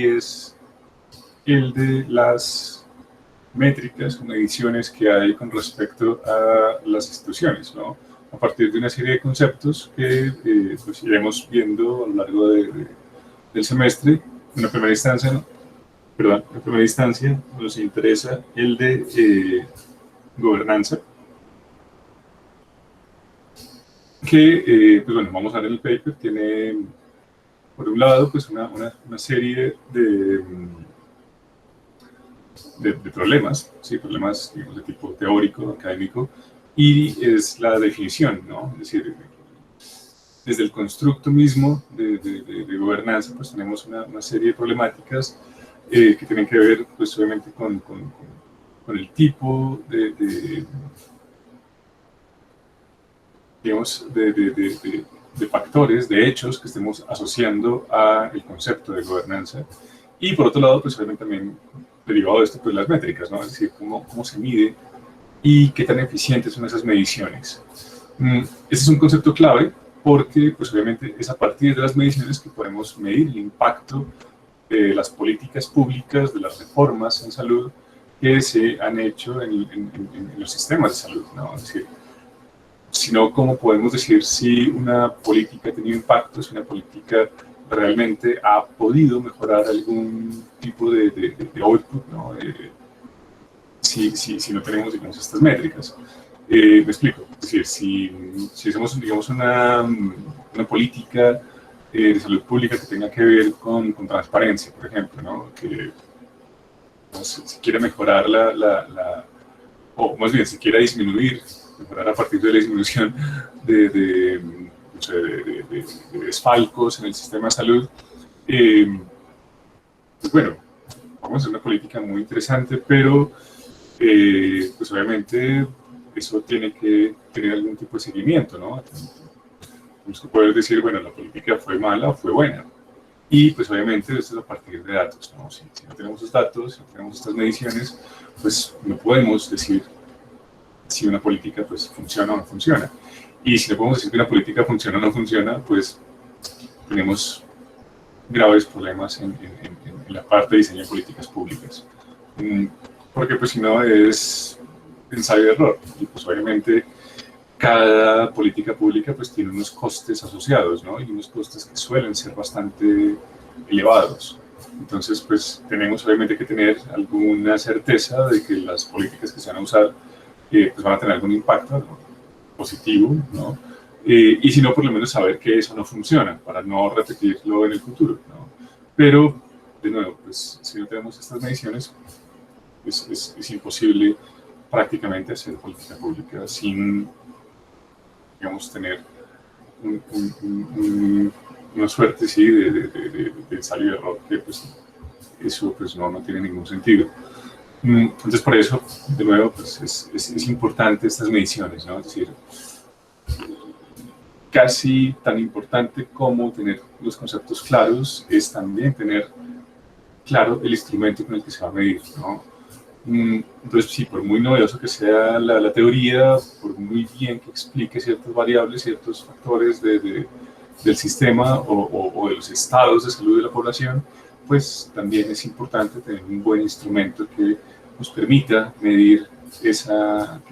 es el de las métricas o mediciones que hay con respecto a las instituciones, ¿no? A partir de una serie de conceptos que pues iremos viendo a lo largo del semestre. En primera instancia, ¿no? En primera instancia nos interesa el de gobernanza, que, pues bueno, vamos a ver en el paper, tiene por un lado pues una serie de problemas, ¿sí? Problemas, digamos, de tipo teórico, académico, y es la definición, ¿no? Es decir, desde el constructo mismo de gobernanza, pues tenemos una serie de problemáticas que tienen que ver, pues obviamente, con el tipo digamos, de factores, de hechos que estemos asociando al concepto de gobernanza. Y por otro lado, pues obviamente también derivado de esto, pues las métricas, ¿no? Es decir, cómo se mide y qué tan eficientes son esas mediciones. Ese es un concepto clave porque, pues obviamente, es a partir de las mediciones que podemos medir el impacto de las políticas públicas, de las reformas en salud que se han hecho en los sistemas de salud, ¿no? Es decir, sino cómo podemos decir si una política ha tenido impacto, si una política realmente ha podido mejorar algún tipo de output, ¿no? Si no tenemos, digamos, estas métricas. Me explico, es decir, si hacemos, digamos, una política de salud pública que tenga que ver con transparencia, por ejemplo, ¿no? Que no sé, si quiere mejorar o más bien, si quiere disminuir, mejorar a partir de la disminución de desfalcos en el sistema de salud, pues bueno, vamos a hacer una política muy interesante, pero pues obviamente eso tiene que tener algún tipo de seguimiento, ¿no? Tenemos que poder decir, bueno, la política fue mala o fue buena. Y pues obviamente esto es a partir de datos, ¿no? Si no tenemos esos datos, si no tenemos estas mediciones, pues no podemos decir si una política pues funciona o no funciona. Y si no podemos decir que una política funciona o no funciona, pues tenemos graves problemas en la parte de diseño de políticas públicas. Porque pues si no es ensayo de error. Y pues obviamente cada política pública pues tiene unos costes asociados, ¿no? Y unos costes que suelen ser bastante elevados. Entonces pues tenemos obviamente que tener alguna certeza de que las políticas que se van a usar pues van a tener algún impacto, ¿no? Positivo, ¿no? Y si no, por lo menos saber que eso no funciona, para no repetirlo en el futuro, ¿no? Pero, de nuevo, pues si no tenemos estas mediciones, es imposible prácticamente hacer política pública sin, digamos, tener una suerte, sí, de ensayo y error, que pues eso pues no tiene ningún sentido. Entonces, por eso, de nuevo, pues es importante estas mediciones, ¿no? Es decir, casi tan importante como tener los conceptos claros es también tener claro el instrumento con el que se va a medir, ¿no? Entonces, sí, por muy novedoso que sea la teoría, por muy bien que explique ciertas variables, ciertos factores del sistema o de los estados de salud de la población, pues también es importante tener un buen instrumento que nos permita medir que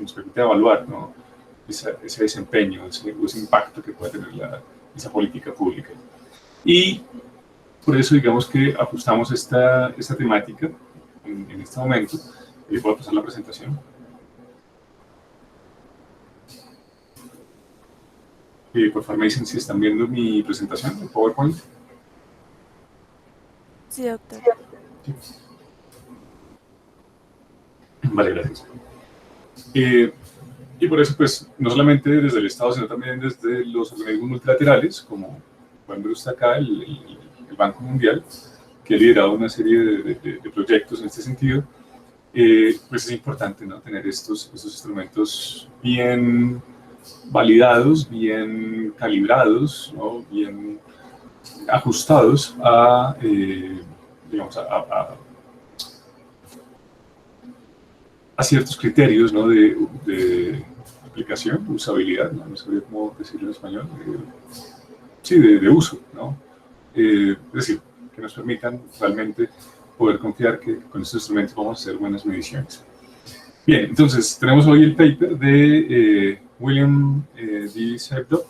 nos permita evaluar, ¿no? ese desempeño, ese impacto que puede tener esa política pública. Y por eso digamos que ajustamos esta temática en este momento. ¿Puedo pasar la presentación? Por favor me dicen si están viendo mi presentación, el PowerPoint. Sí, doctor. Sí. Vale, gracias. Y por eso, pues, no solamente desde el Estado, sino también desde los organismos multilaterales, como pueden ver usted acá, el Banco Mundial, que ha liderado una serie de proyectos en este sentido, pues es importante, ¿no? Tener estos instrumentos bien validados, bien calibrados, ¿no? Bien ajustados digamos, a ciertos criterios, ¿no? de aplicación, usabilidad, no sabría cómo decirlo en español, sí, de uso, ¿no? Es decir, que nos permitan realmente poder confiar que con estos instrumentos vamos a hacer buenas mediciones. Bien, entonces tenemos hoy el paper de William D. Seibdorf,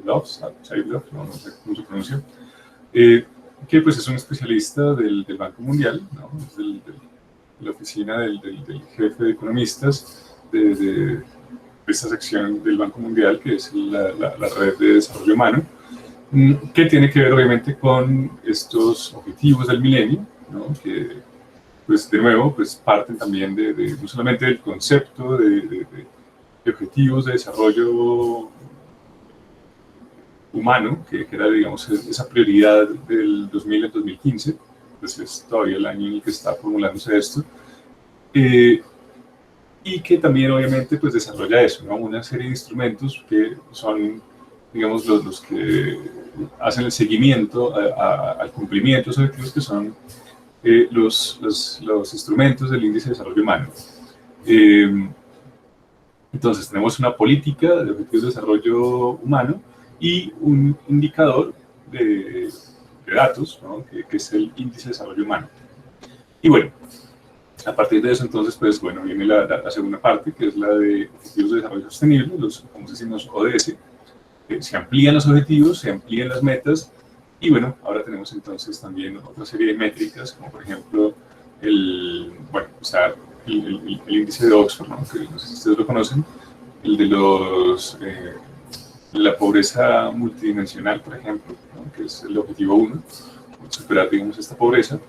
no sé cómo se pronuncia, que pues es un especialista del Banco Mundial, ¿no? Es de la oficina del jefe de economistas de esta sección del Banco Mundial, que es la red de desarrollo humano, que tiene que ver obviamente con estos objetivos del milenio, ¿no? Que pues de nuevo pues parten también no solamente del concepto de objetivos de desarrollo humano, que era, digamos, esa prioridad del 2000 al 2015, pues es todavía el año en el que está formulándose esto, y que también obviamente pues desarrolla eso, ¿no? Una serie de instrumentos que son, digamos, los que hacen el seguimiento al cumplimiento de esos objetivos, que son los instrumentos del índice de desarrollo humano. Entonces tenemos una política de objetivos de desarrollo humano y un indicador de datos, ¿no? que es el índice de desarrollo humano. Y bueno, a partir de eso entonces, pues bueno, viene la segunda parte, que es la de objetivos de desarrollo sostenible, los como decimos ODS. Se amplían los objetivos, se amplían las metas, y bueno, ahora tenemos entonces también otra serie de métricas, como por ejemplo el índice de Oxford, ¿no? Que no sé si ustedes lo conocen, el de la pobreza multidimensional, por ejemplo, ¿no? Que es el objetivo 1, superar, digamos, esta pobreza.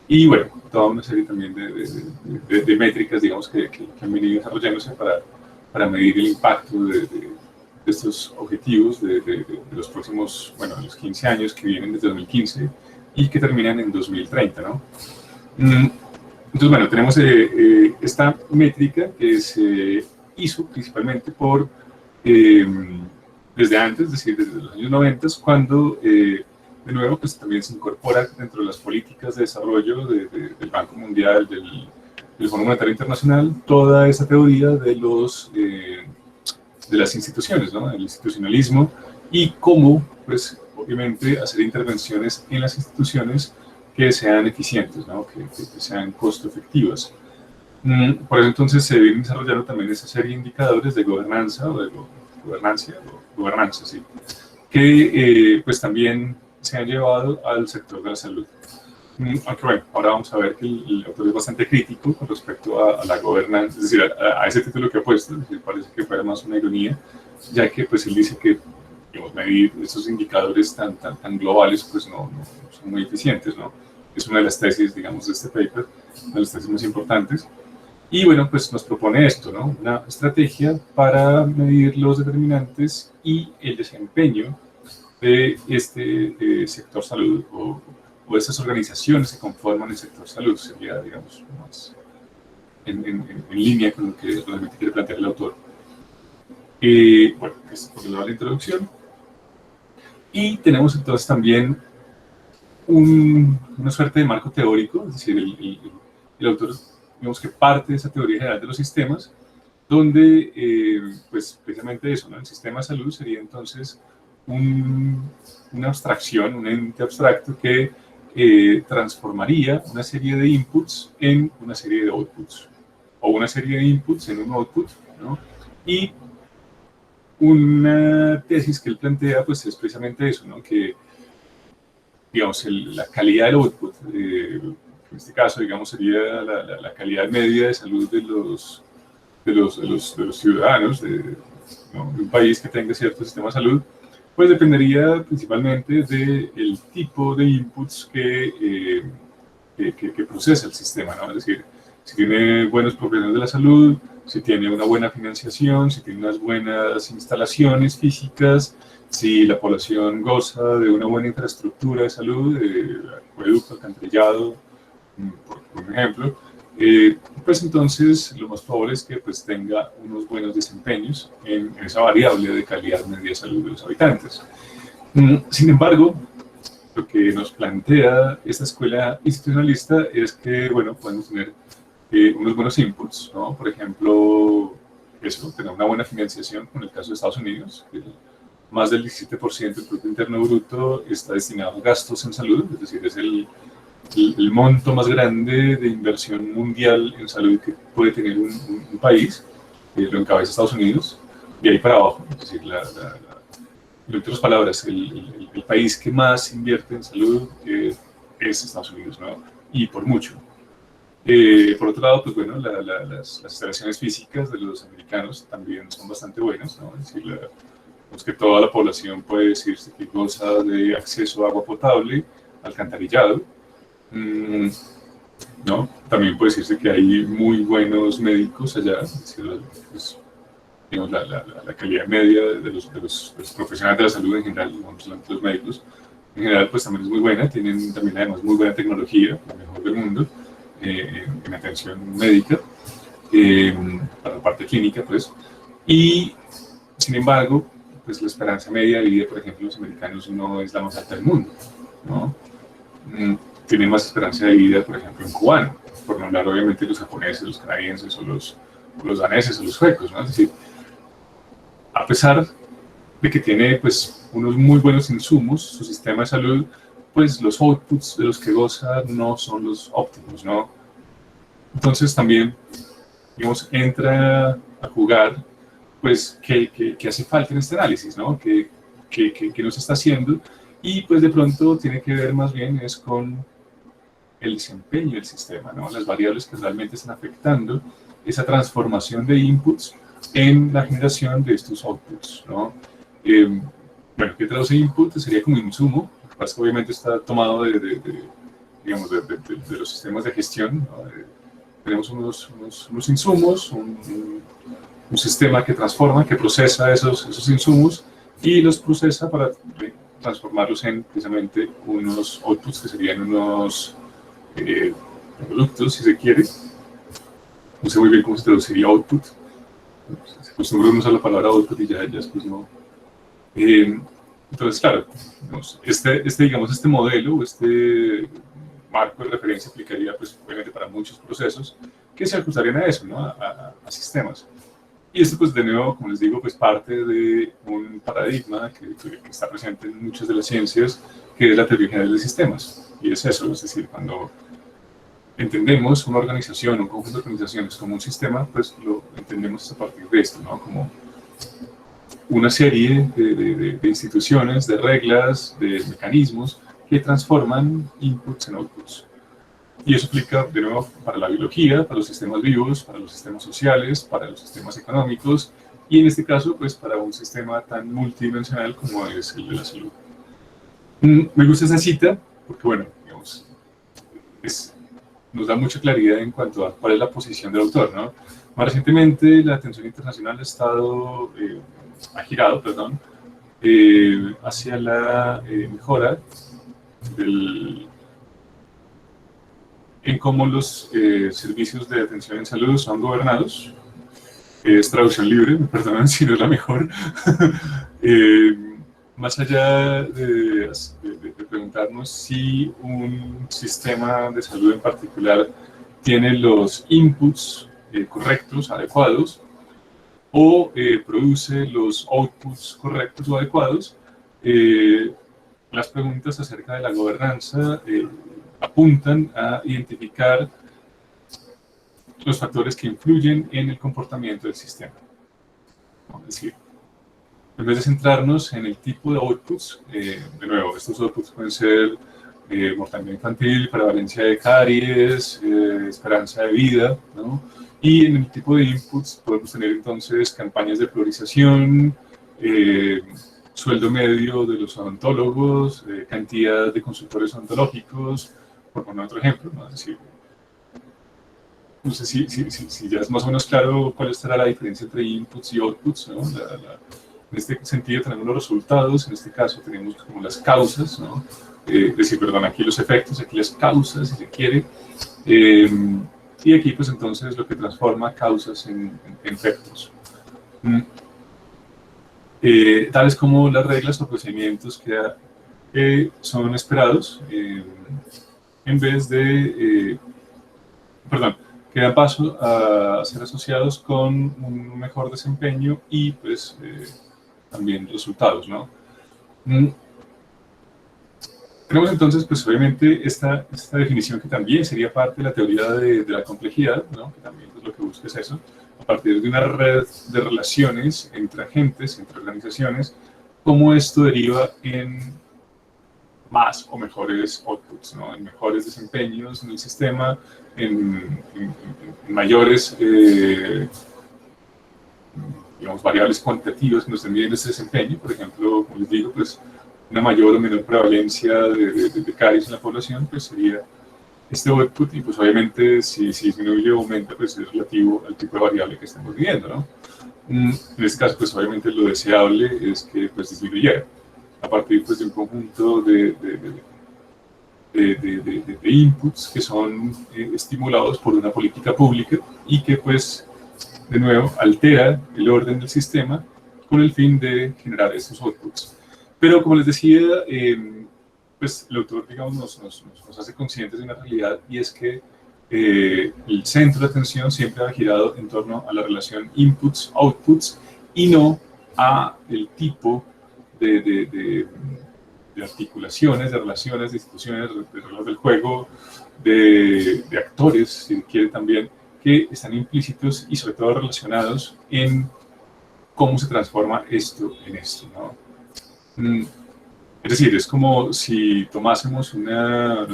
Y bueno, toda una serie también de métricas, digamos, que han venido desarrollándose para medir el impacto de estos objetivos de los próximos, bueno, los 15 años que vienen desde 2015 y que terminan en 2030, ¿no? Entonces, bueno, tenemos esta métrica que se hizo principalmente desde antes, es decir, desde los años 90, cuando, de nuevo, pues también se incorpora dentro de las políticas de desarrollo del Banco Mundial, del Fondo Monetario Internacional, toda esa teoría de las instituciones, ¿no? El institucionalismo y cómo, pues, obviamente, hacer intervenciones en las instituciones que sean eficientes, ¿no? que sean costo efectivas. Por eso entonces se vienen desarrollando también esa serie de indicadores de gobernanza o de gobernanza, sí, que pues también se han llevado al sector de la salud. Aunque bueno, ahora vamos a ver que el autor es bastante crítico con respecto a la gobernanza, es decir, a ese título que ha puesto, es decir, parece que fuera más una ironía, ya que pues él dice que, digamos, medir esos indicadores tan globales pues no son muy eficientes, ¿no? Es una de las tesis, digamos, de este paper, una de las tesis más importantes. Y bueno, pues nos propone esto, ¿no? Una estrategia para medir los determinantes y el desempeño de este sector salud o de estas organizaciones que conforman el sector salud, sería, digamos, más en línea con lo que realmente quiere plantear el autor. Bueno, esto es la introducción. Y tenemos entonces también una suerte de marco teórico, es decir, el autor, digamos que parte de esa teoría general de los sistemas, donde, pues, precisamente eso, ¿no? El sistema de salud sería entonces una abstracción, un ente abstracto que transformaría una serie de inputs en una serie de outputs, o una serie de inputs en un output, ¿no? Y una tesis que él plantea, pues, es precisamente eso, ¿no? Que, digamos, la calidad del output, en este caso, digamos, sería la calidad media de salud de los ciudadanos ¿no? de un país que tenga cierto sistema de salud, pues dependería principalmente del tipo de inputs que procesa el sistema, ¿no? Es decir, si tiene buenos profesionales de la salud, si tiene una buena financiación, si tiene unas buenas instalaciones físicas, si la población goza de una buena infraestructura de salud, acueducto, alcantarillado, por ejemplo, pues entonces lo más probable es que pues, tenga unos buenos desempeños en esa variable de calidad media de salud de los habitantes. Sin embargo, lo que nos plantea esta escuela institucionalista es que, bueno, podemos tener unos buenos inputs, ¿no? Por ejemplo, eso, tener una buena financiación, en el caso de Estados Unidos, que más del 17% del Producto Interno Bruto está destinado a gastos en salud, es decir, es el monto más grande de inversión mundial en salud que puede tener un país, lo encabeza Estados Unidos, de ahí para abajo, es decir, en otras palabras, el país que más invierte en salud es Estados Unidos, ¿no? Y por mucho. Por otro lado, pues bueno, las instalaciones físicas de los americanos también son bastante buenas, ¿no? Es decir, pues que toda la población puede decirse que goza de acceso a agua potable, alcantarillado, ¿no? También puede decirse que hay muy buenos médicos allá, es decir, pues, digamos, la calidad media de los profesionales de la salud en general, los médicos, en general, pues también es muy buena, tienen también además muy buena tecnología, la mejor del mundo, en atención médica, para la parte clínica, pues, y sin embargo, pues la esperanza media de vida, por ejemplo, en los americanos no es la más alta del mundo, ¿no? Tienen más esperanza de vida, por ejemplo, en cubano, por no hablar obviamente de los japoneses, los canadienses o los daneses o los suecos, ¿no? Es decir, a pesar de que tiene pues unos muy buenos insumos, su sistema de salud, pues los outputs de los que goza no son los óptimos, ¿no? Entonces también, digamos, entra a jugar, pues, qué hace falta en este análisis, ¿no? ¿Qué no se está haciendo? Y pues de pronto tiene que ver más bien es con el desempeño del sistema, ¿no? Las variables que realmente están afectando esa transformación de inputs en la generación de estos outputs, ¿no? Bueno, ¿qué traduce input? Sería como insumo, lo que pasa es que obviamente está tomado digamos, de los sistemas de gestión, ¿no? Tenemos unos insumos, un sistema que transforma, que procesa esos insumos y los procesa para transformarlos en precisamente unos outputs que serían unos productos, si se quiere. No sé muy bien cómo se traduciría output. Se acostumbra a usar la palabra output y ya después no. Entonces, claro, digamos, este modelo, este marco de referencia aplicaría, pues, obviamente para muchos procesos que se ajustarían a eso, ¿no? A sistemas. Y esto, pues, de nuevo, como les digo, pues parte de un paradigma que está presente en muchas de las ciencias, que es la teoría general de sistemas. Y es eso, es decir, cuando entendemos una organización, un conjunto de organizaciones como un sistema, pues lo entendemos a partir de esto, ¿no? Como una serie de instituciones, de reglas, de mecanismos que transforman inputs en outputs. Y eso aplica, de nuevo, para la biología, para los sistemas vivos, para los sistemas sociales, para los sistemas económicos, y en este caso, pues para un sistema tan multidimensional como es el de la salud. Me gusta esa cita porque, bueno, digamos, nos da mucha claridad en cuanto a cuál es la posición del autor, ¿no? Más recientemente, la atención internacional ha girado, hacia la mejora en cómo los servicios de atención en salud son gobernados. Es traducción libre, me perdonan si no es la mejor. Más allá de preguntarnos si un sistema de salud en particular tiene los inputs correctos, adecuados, o produce los outputs correctos o adecuados, las preguntas acerca de la gobernanza apuntan a identificar los factores que influyen en el comportamiento del sistema. Es decir, en vez de centrarnos en el tipo de outputs, de nuevo, estos outputs pueden ser mortalidad infantil, prevalencia de caries, esperanza de vida, ¿no? Y en el tipo de inputs podemos tener entonces campañas de priorización, sueldo medio de los odontólogos, cantidad de consultores odontológicos, por poner otro ejemplo, ¿no? Es decir, no sé si ya es más o menos claro cuál estará la diferencia entre inputs y outputs, ¿no? En este sentido tenemos los resultados, en este caso tenemos como las causas, ¿no? Decir, perdón, aquí los efectos, aquí las causas, si se quiere. Y aquí, pues entonces, lo que transforma causas en efectos. Tales como las reglas o procedimientos que son esperados en vez de, que dan paso a ser asociados con un mejor desempeño y, pues, también resultados, ¿no? Tenemos entonces, pues obviamente, esta definición que también sería parte de la teoría de la complejidad, ¿no? Que también pues, lo que busca es eso, a partir de una red de relaciones entre agentes, entre organizaciones, cómo esto deriva en más o mejores outputs, ¿no? En mejores desempeños en el sistema, en mayores, digamos, variables cuantitativas que nos estén midiendo ese desempeño. Por ejemplo, como les digo, pues una mayor o menor prevalencia de caries en la población, pues sería este output, y pues obviamente si disminuye o aumenta, pues es relativo al tipo de variable que estamos viendo, ¿no? En este caso, pues obviamente lo deseable es que pues disminuyera a partir pues, de un conjunto de inputs que son estimulados por una política pública y que pues de nuevo altera el orden del sistema con el fin de generar estos outputs. Pero como les decía, pues el autor, digamos, nos hace conscientes de una realidad, y es que el centro de atención siempre ha girado en torno a la relación inputs-outputs y no a el tipo de articulaciones, de relaciones, de instituciones, de reglas del juego, de actores, si quiere también, que están implícitos y sobre todo relacionados en cómo se transforma esto en esto, ¿no? Es decir, es como si tomásemos una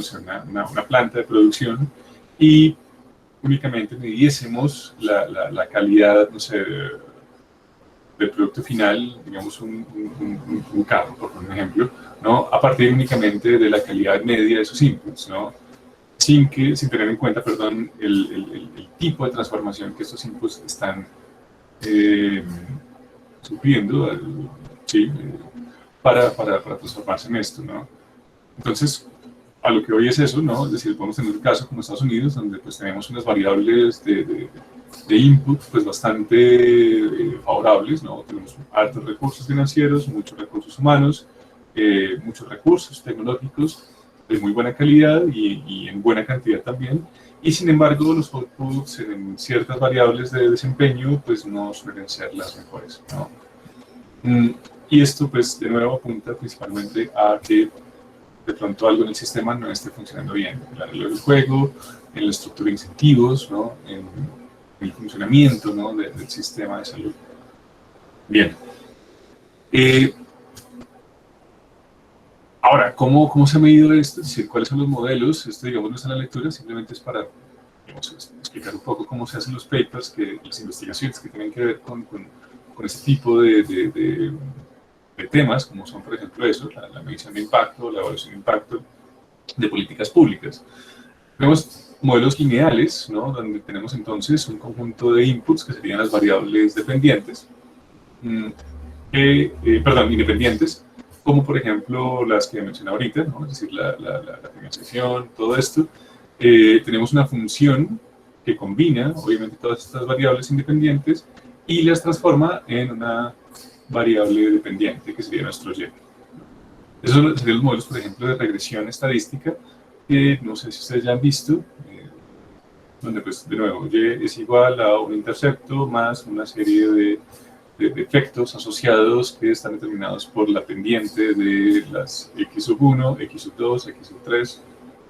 planta de producción y únicamente midiésemos la calidad, no sé, del producto final, digamos un carro, por ejemplo, ¿no? A partir únicamente de la calidad media de sus inputs, ¿no? Sin tener en cuenta, perdón, el tipo de transformación que estos inputs están sufriendo, ¿sí? Para transformarse en esto, ¿no? Entonces, a lo que hoy es eso, ¿no? Es decir, podemos tener un caso como Estados Unidos, donde pues tenemos unas variables de input pues bastante favorables, ¿no? Tenemos altos recursos financieros, muchos recursos humanos, muchos recursos tecnológicos de muy buena calidad y en buena cantidad también, y sin embargo los outputs en ciertas variables de desempeño pues no suelen ser las mejores, ¿no? Y esto pues de nuevo apunta principalmente a que de pronto algo en el sistema no esté funcionando bien, en la regla del juego, en la estructura de incentivos, ¿no? En el funcionamiento, ¿no? del sistema de salud. Bien. Ahora, ¿cómo se ha medido esto? Es decir, ¿cuáles son los modelos? Esto, digamos, no está en la lectura, simplemente es para, digamos, explicar un poco cómo se hacen los papers, las investigaciones que tienen que ver con este tipo de temas, como son, por ejemplo, eso, la medición de impacto, la evaluación de impacto de políticas públicas. Tenemos modelos lineales, ¿no? Donde tenemos entonces un conjunto de inputs que serían las variables dependientes, independientes, como por ejemplo las que mencioné ahorita, ¿no? Es decir, la financiación, todo esto. Tenemos una función que combina, obviamente, todas estas variables independientes y las transforma en una variable dependiente, que sería nuestro Y. Esos serían los modelos, por ejemplo, de regresión estadística, que no sé si ustedes ya han visto, donde, pues, de nuevo, Y es igual a un intercepto más una serie de efectos asociados que están determinados por la pendiente de las X1, X2, X3,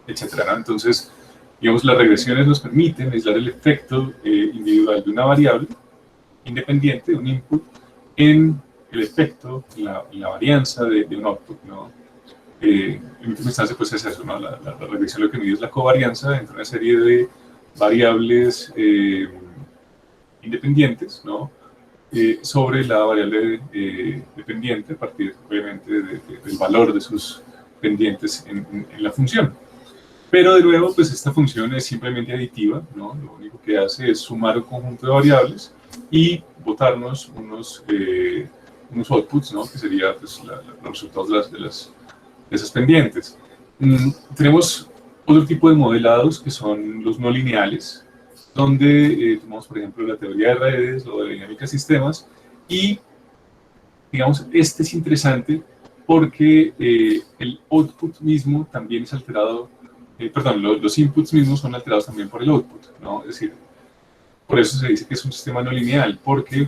etc., ¿no? Entonces, digamos, las regresiones nos permiten aislar el efecto individual de una variable independiente, de un input, en el efecto, la varianza de un output, ¿no? En última instancia, pues es eso, ¿no? La regresión lo que mide es la covarianza entre una serie de variables independientes, ¿no? Sobre la variable dependiente a partir, obviamente, del valor de sus pendientes en la función. Pero, de nuevo, pues esta función es simplemente aditiva, ¿no? Lo único que hace es sumar un conjunto de variables y botarnos unos outputs, ¿no? Que serían pues, los resultados de esas pendientes. Tenemos otro tipo de modelados que son los no lineales, donde tomamos, por ejemplo, la teoría de redes o de la dinámica de sistemas, y, digamos, este es interesante porque el output mismo también es alterado, los inputs mismos son alterados también por el output, ¿no? Es decir, por eso se dice que es un sistema no lineal, porque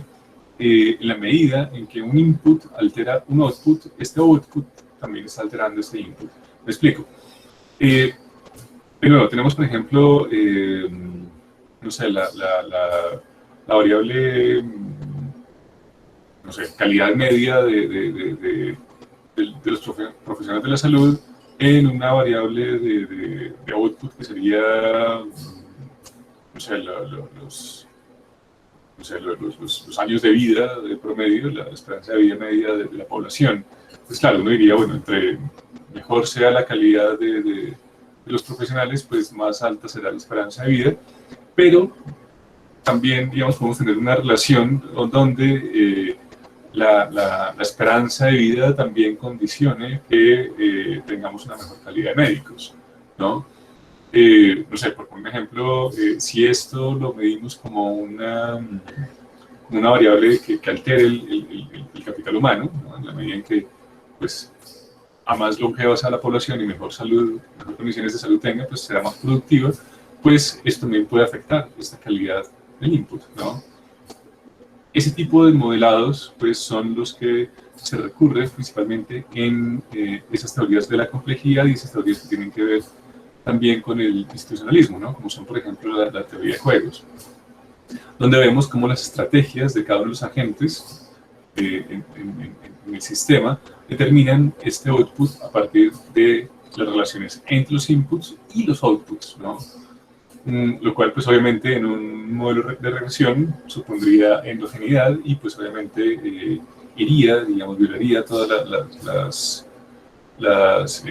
en la medida en que un input altera un output, este output también está alterando este input. ¿Me explico? Primero, tenemos, por ejemplo, no sé, la variable, no sé, calidad media de los profesionales de la salud en una variable de output que sería, no sé, los años de vida de promedio, la esperanza de vida media de la población. Pues claro, uno diría, bueno, entre mejor sea la calidad de los profesionales, pues más alta será la esperanza de vida, pero también, digamos, podemos tener una relación donde la esperanza de vida también condicione que tengamos una mejor calidad de médicos, ¿no? No sé, por un ejemplo, si esto lo medimos como una variable que altere el capital humano, ¿no? En la medida en que, pues, a más longeva sea la población y mejor salud, mejor condiciones de salud tenga, pues será más productiva, pues esto también puede afectar esta calidad del input, ¿no? Ese tipo de modelados, pues, son los que se recurre principalmente en esas teorías de la complejidad y esas teorías que tienen que ver también con el institucionalismo, ¿no? Como son, por ejemplo, la teoría de juegos, donde vemos cómo las estrategias de cada uno de los agentes en el sistema determinan este output a partir de las relaciones entre los inputs y los outputs, ¿no? Lo cual, pues, obviamente, en un modelo de regresión supondría endogeneidad y, pues, obviamente, iría, digamos, violaría todas las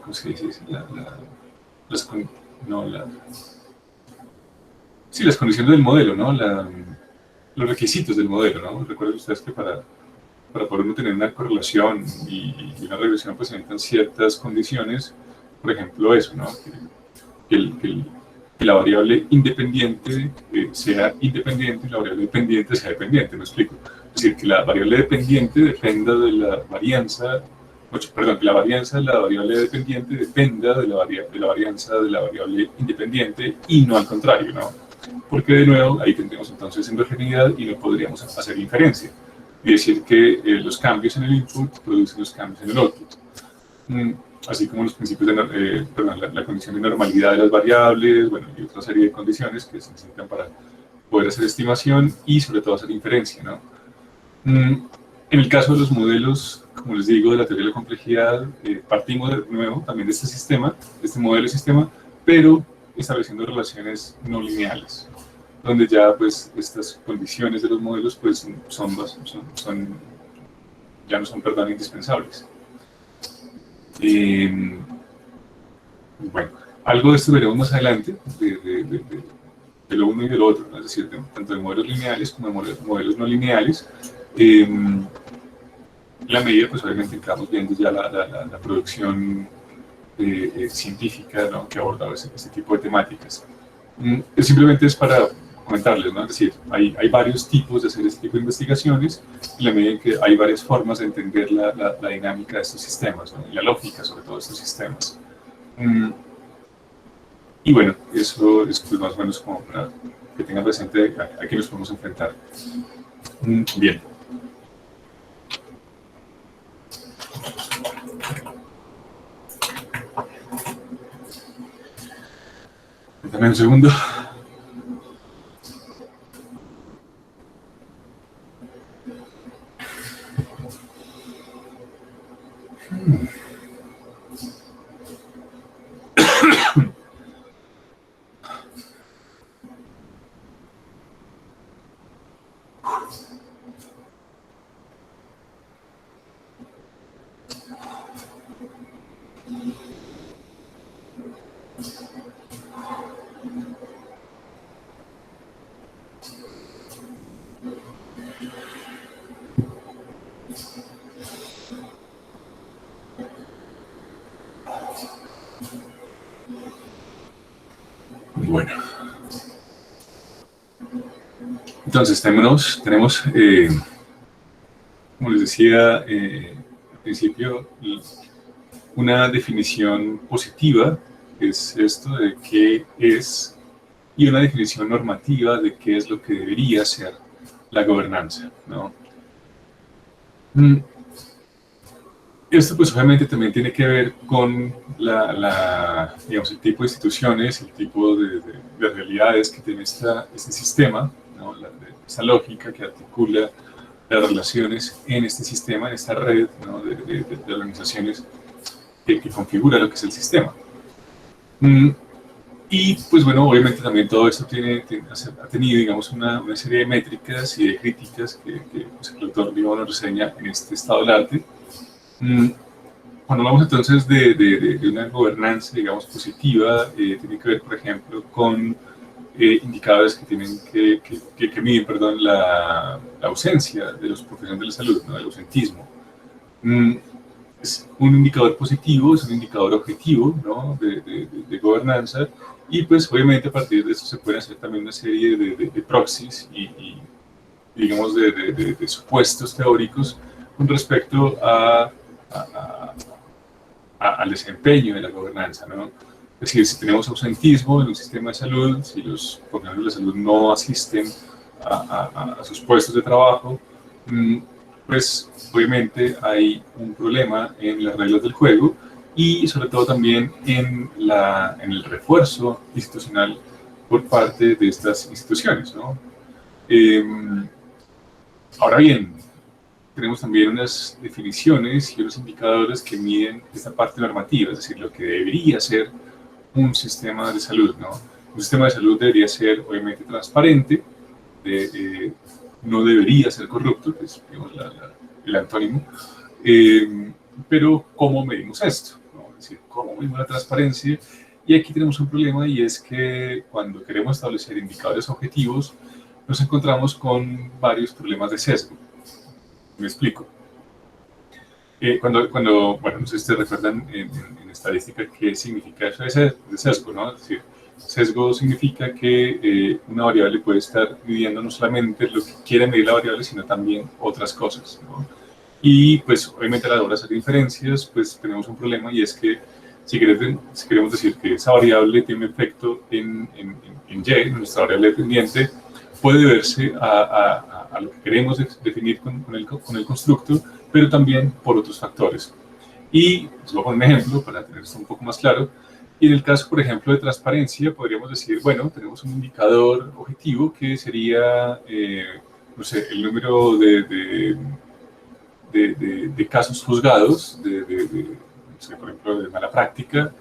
¿cómo se dice? Las, no, sí, las condiciones del modelo, ¿no? Los requisitos del modelo, ¿no? Recuerden ustedes que para poder uno tener una correlación y una regresión, pues se necesitan ciertas condiciones, por ejemplo, eso, ¿no? Que la variable independiente sea independiente y la variable dependiente sea dependiente, ¿me explico? Es decir, que la variable dependiente dependa de la varianza, perdón, que la varianza de la variable dependiente dependa de la varianza de la variable independiente y no al contrario, ¿no? Porque de nuevo ahí tendríamos entonces endogeneidad y no podríamos hacer inferencia. Y decir que los cambios en el input producen los cambios en el output. Así como los principios de la condición de normalidad de las variables, bueno, y otra serie de condiciones que se necesitan para poder hacer estimación y sobre todo hacer inferencia, ¿no? En el caso de los modelos, como les digo, de la teoría de la complejidad, partimos de nuevo también de este sistema, de este modelo de sistema, pero estableciendo relaciones no lineales, donde ya, pues, estas condiciones de los modelos, pues, ya no son, perdón, indispensables. Bueno, algo de esto veremos más adelante, de lo uno y de lo otro, ¿no? Es decir, tanto de modelos lineales como de modelos no lineales. En la medida, pues, obviamente, estamos viendo ya la producción científica, ¿no? Que aborda este tipo de temáticas. Simplemente es para comentarles, ¿no? Es decir, hay varios tipos de hacer este tipo de investigaciones, en la medida en que hay varias formas de entender la dinámica de estos sistemas, ¿no? Y la lógica sobre todo de estos sistemas. Y bueno, eso es, pues, más o menos como para que tengan presente a qué nos podemos enfrentar. Bien. Dame un segundo. Bueno, entonces tenemos como les decía al principio, una definición positiva, que es esto de qué es y una definición normativa de qué es lo que debería ser la gobernanza, ¿no? Esto pues obviamente también tiene que ver con digamos, el tipo de instituciones, el tipo de realidades que tiene este sistema, ¿no? Esta lógica que articula las relaciones en este sistema, en esta red, ¿no? de organizaciones que configura lo que es el sistema. Y pues bueno, obviamente también todo esto ha tenido, digamos, una serie de métricas y de críticas que pues, el autor, digamos, nos reseña en este estado del arte. Cuando hablamos entonces de una gobernanza, digamos, positiva, tiene que ver, por ejemplo, con indicadores que tienen que miden, perdón, la ausencia de los profesionales de la salud, ¿no? El ausentismo. Es un indicador positivo, es un indicador objetivo, ¿no? de gobernanza, y pues obviamente a partir de eso se pueden hacer también una serie de proxies y digamos de supuestos teóricos con respecto al desempeño de la gobernanza, ¿no? Es decir, si tenemos ausentismo en un sistema de salud, si los profesionales de la salud no asisten a sus puestos de trabajo, pues obviamente hay un problema en las reglas del juego y sobre todo también en el refuerzo institucional por parte de estas instituciones, ¿no? Ahora bien, tenemos también unas definiciones y unos indicadores que miden esta parte normativa, es decir, lo que debería ser un sistema de salud, ¿no? Un sistema de salud debería ser, obviamente, transparente, no debería ser corrupto, que es, digamos, el antónimo, pero ¿cómo medimos esto? ¿No? Es decir, ¿cómo medimos la transparencia? Y aquí tenemos un problema, y es que cuando queremos establecer indicadores objetivos, nos encontramos con varios problemas de sesgo. Me explico. Bueno, no sé si ustedes recuerdan en estadística qué significa eso de sesgo, ¿no? Es decir, sesgo significa que una variable puede estar midiendo no solamente lo que quiere medir la variable, sino también otras cosas, ¿no? Y pues obviamente a la hora de hacer inferencias, pues tenemos un problema, y es que si queremos decir que esa variable tiene un efecto en Y, nuestra variable dependiente, puede verse a lo que queremos definir con el constructo, pero también por otros factores. Y les voy a poner un ejemplo para tener esto un poco más claro. Y en el caso, por ejemplo, de transparencia, podríamos decir, bueno, tenemos un indicador objetivo que sería, no sé, el número de casos juzgados, no sé, por ejemplo, de mala práctica,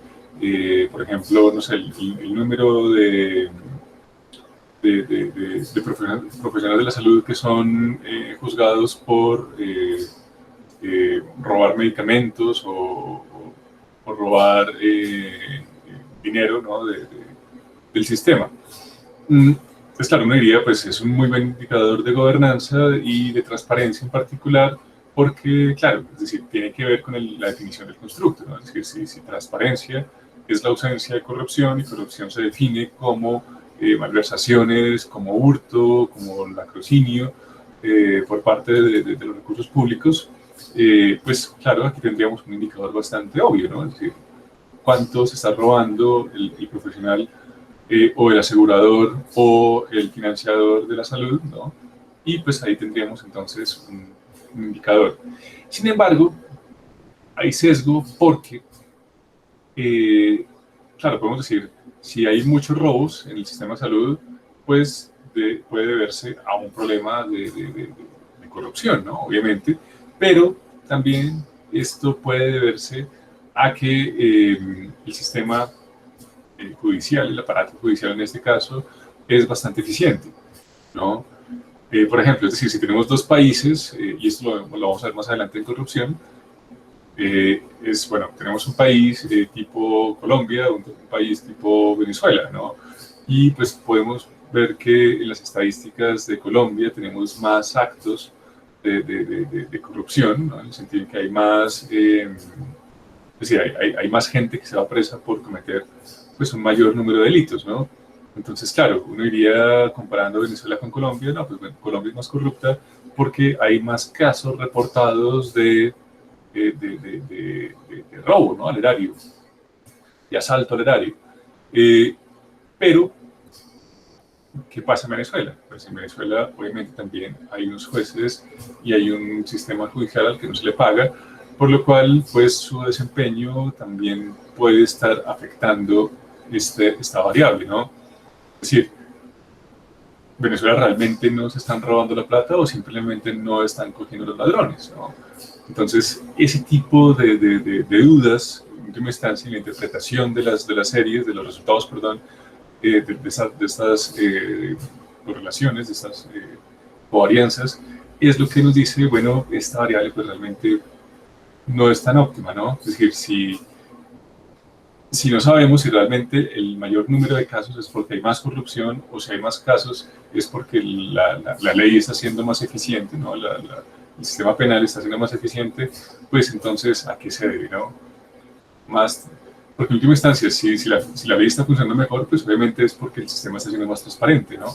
por ejemplo, no sé, el número de profesionales de la salud que son juzgados por robar medicamentos o robar dinero, ¿no? del sistema. Pues claro, uno diría, pues es un muy buen indicador de gobernanza y de transparencia en particular, porque, claro, es decir, tiene que ver con la definición del constructo, ¿no? Es decir, si transparencia es la ausencia de corrupción, y corrupción se define como malversaciones, como hurto, como latrocinio por parte de los recursos públicos, pues claro, aquí tendríamos un indicador bastante obvio, ¿no? Es decir, cuánto se está robando el profesional o el asegurador o el financiador de la salud, ¿no? Y pues ahí tendríamos entonces un indicador. Sin embargo, hay sesgo porque, claro, podemos decir, si hay muchos robos en el sistema de salud, pues puede deberse a un problema de corrupción, ¿no? Obviamente, pero también esto puede deberse a que el sistema judicial, el aparato judicial en este caso, es bastante eficiente, ¿no? Por ejemplo, es decir, si tenemos dos países, y esto lo vamos a ver más adelante en corrupción, bueno, tenemos un país tipo Colombia, un país tipo Venezuela, ¿no? Y pues podemos ver que en las estadísticas de Colombia tenemos más actos de corrupción, ¿no? En el sentido que hay más, es decir, hay más gente que se va presa por cometer pues un mayor número de delitos, ¿no? Entonces, claro, uno iría comparando Venezuela con Colombia, no, pues bueno, Colombia es más corrupta porque hay más casos reportados de robo, ¿no? Al erario, de asalto al erario. Pero ¿Qué pasa en Venezuela? Pues en Venezuela obviamente también hay unos jueces y hay un sistema judicial al que no se le paga, por lo cual pues su desempeño también puede estar afectando esta variable, ¿no? Es decir, Venezuela realmente no se están robando la plata o simplemente no están cogiendo los ladrones, ¿no? Entonces, ese tipo de dudas, en última instancia, en la interpretación de las series, de los resultados, perdón, de estas correlaciones, de estas covarianzas, es lo que nos dice, bueno, esta variable pues realmente no es tan óptima, ¿no? Es decir, si no sabemos si realmente el mayor número de casos es porque hay más corrupción o si hay más casos es porque la ley está siendo más eficiente, ¿no? El sistema penal está siendo más eficiente, pues entonces, ¿a qué se debe, no? Más, porque en última instancia, si la ley está funcionando mejor, pues obviamente es porque el sistema está siendo más transparente, ¿no?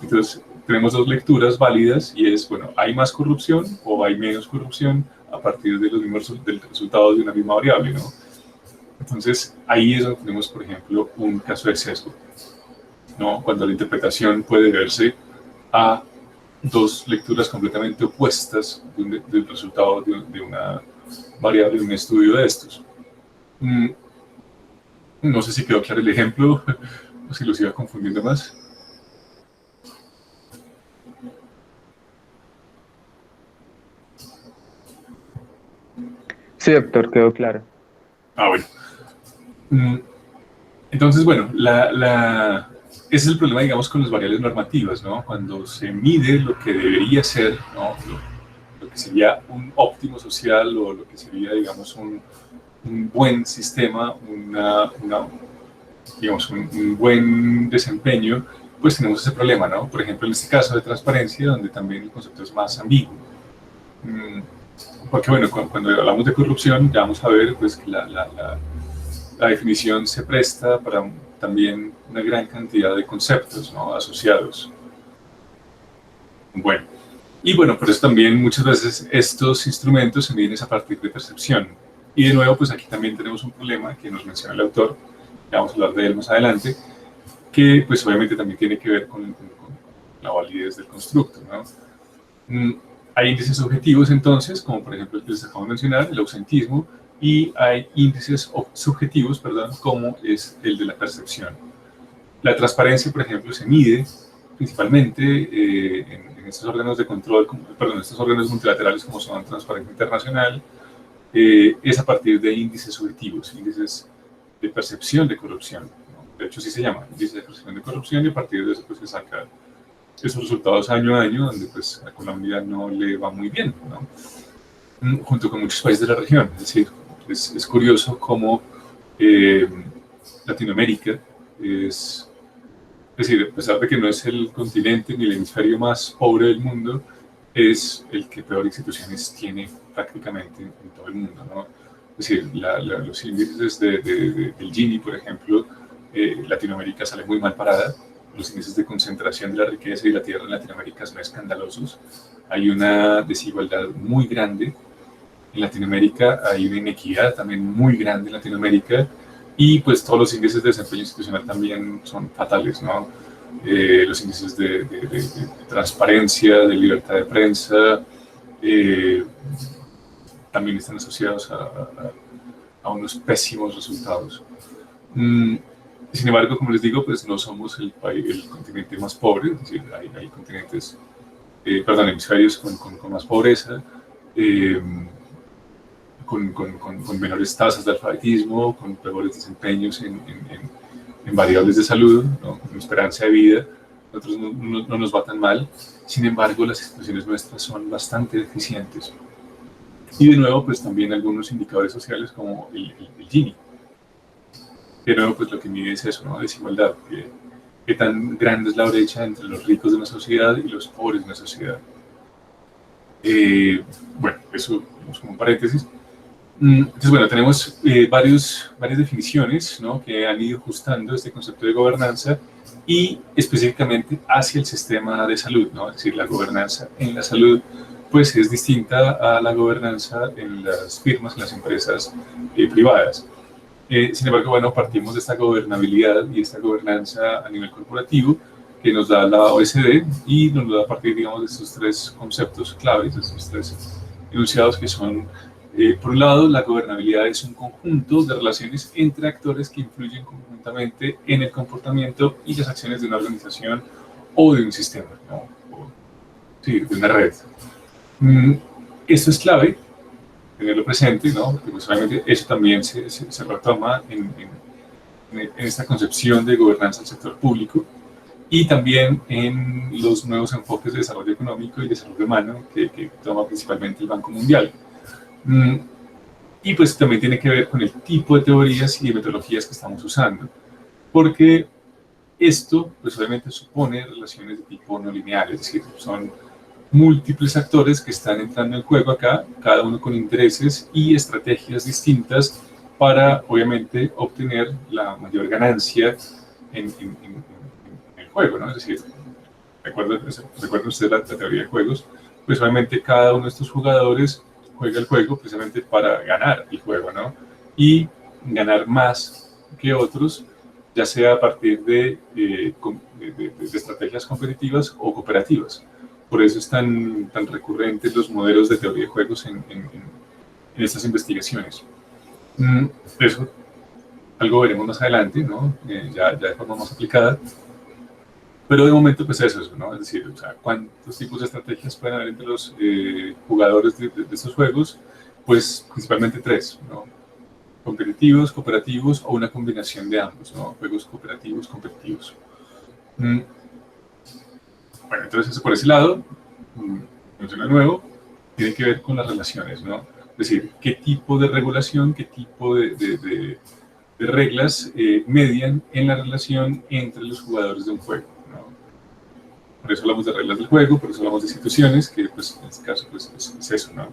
Entonces, tenemos dos lecturas válidas y es, bueno, ¿hay más corrupción o hay menos corrupción a partir de los mismos, del resultado de una misma variable, ¿no? Entonces, ahí es donde tenemos, por ejemplo, un caso de sesgo, ¿no? Cuando la interpretación puede verse a dos lecturas completamente opuestas del resultado de una variable de un estudio de estos. No sé si quedó claro el ejemplo o si los iba confundiendo más. Sí, doctor, quedó claro. Bueno. Entonces, bueno, ese es el problema, digamos, con las variables normativas, ¿no? Cuando se mide lo que debería ser, ¿no? Lo que sería un óptimo social o lo que sería, digamos, un buen sistema, digamos, un buen desempeño, pues tenemos ese problema, ¿no? Por ejemplo, en este caso de transparencia, donde también el concepto es más ambiguo. Porque, bueno, cuando hablamos de corrupción, ya vamos a ver, pues, que la definición se presta para también una gran cantidad de conceptos, ¿no? Asociados. Bueno, y bueno, por eso también muchas veces estos instrumentos se miden a partir de percepción. Y de nuevo, pues aquí también tenemos un problema que nos menciona el autor, ya vamos a hablar de él más adelante, que pues obviamente también tiene que ver con la validez del constructo, ¿no? Hay índices objetivos entonces, como por ejemplo el que les acabo de mencionar, el ausentismo, y hay índices subjetivos, perdón, como es el de la percepción. La transparencia, por ejemplo, se mide principalmente en estos órganos de control, perdón, estos órganos multilaterales como son Transparencia Internacional, es a partir de índices subjetivos, índices de percepción de corrupción, ¿no? De hecho, sí se llama índice de percepción de corrupción y a partir de eso pues, se saca esos resultados año a año, donde pues, a Colombia no le va muy bien, ¿no? Junto con muchos países de la región. Es decir, es curioso cómo Latinoamérica es decir, a pesar de que no es el continente ni el hemisferio más pobre del mundo, es el que peor instituciones tiene prácticamente en todo el mundo, ¿no? Es decir, los índices del Gini, por ejemplo, Latinoamérica sale muy mal parada. Los índices de concentración de la riqueza y la tierra en Latinoamérica son escandalosos. Hay una desigualdad muy grande en Latinoamérica, hay una inequidad también muy grande en Latinoamérica y pues todos los índices de desempeño institucional también son fatales, ¿no? Los índices de transparencia, de libertad de prensa, también están asociados a unos pésimos resultados. Sin embargo, como les digo, pues no somos el continente más pobre, es decir, hay continentes, perdón, hemisferios con más pobreza, con menores tasas de alfabetismo, con peores desempeños en variables de salud, ¿no? En esperanza de vida. Nosotros no nos va tan mal, sin embargo, las instituciones nuestras son bastante deficientes. Y de nuevo, pues también algunos indicadores sociales como el Gini. De nuevo, pues lo que mide es eso, ¿no? Desigualdad. Qué tan grande es la brecha entre los ricos de una sociedad y los pobres de una sociedad. Bueno, eso es como un paréntesis. Entonces, bueno, tenemos varias definiciones, ¿no? Que han ido ajustando este concepto de gobernanza y específicamente hacia el sistema de salud, ¿no? Es decir, la gobernanza en la salud pues es distinta a la gobernanza en las firmas, en las empresas privadas. Sin embargo, bueno, partimos de esta gobernabilidad y esta gobernanza a nivel corporativo que nos da la OECD y nos lo da a partir, digamos, de estos tres conceptos claves, de estos tres enunciados que son, por un lado, la gobernabilidad es un conjunto de relaciones entre actores que influyen conjuntamente en el comportamiento y las acciones de una organización o de un sistema, ¿no? Sí, de una red. Esto es clave, tenerlo presente, ¿no? Porque pues, obviamente eso también se retoma en esta concepción de gobernanza del sector público y también en los nuevos enfoques de desarrollo económico y desarrollo humano que toma principalmente el Banco Mundial. Y pues también tiene que ver con el tipo de teorías y de metodologías que estamos usando, porque esto pues obviamente supone relaciones de tipo no lineal, es decir, son múltiples actores que están entrando en juego acá, cada uno con intereses y estrategias distintas para, obviamente, obtener la mayor ganancia en el juego, ¿no? Es decir, recuerden ustedes la teoría de juegos, pues obviamente cada uno de estos jugadores juega el juego precisamente para ganar el juego, ¿no? Y ganar más que otros, ya sea a partir de estrategias competitivas o cooperativas. Por eso es tan recurrentes los modelos de teoría de juegos en estas investigaciones. Eso algo veremos más adelante, ¿no? Ya de forma más aplicada. Pero de momento, pues eso, ¿no? Es decir, o sea, ¿cuántos tipos de estrategias pueden haber entre los jugadores de estos juegos? Pues principalmente tres, ¿no? Competitivos, cooperativos o una combinación de ambos, ¿no? Juegos cooperativos, competitivos. Bueno, entonces eso por ese lado, funciona nuevo, tiene que ver con las relaciones, ¿no? Es decir, qué tipo de regulación, qué tipo de reglas median en la relación entre los jugadores de un juego, ¿no? Por eso hablamos de reglas del juego, por eso hablamos de instituciones, que pues en este caso pues, es eso, ¿no?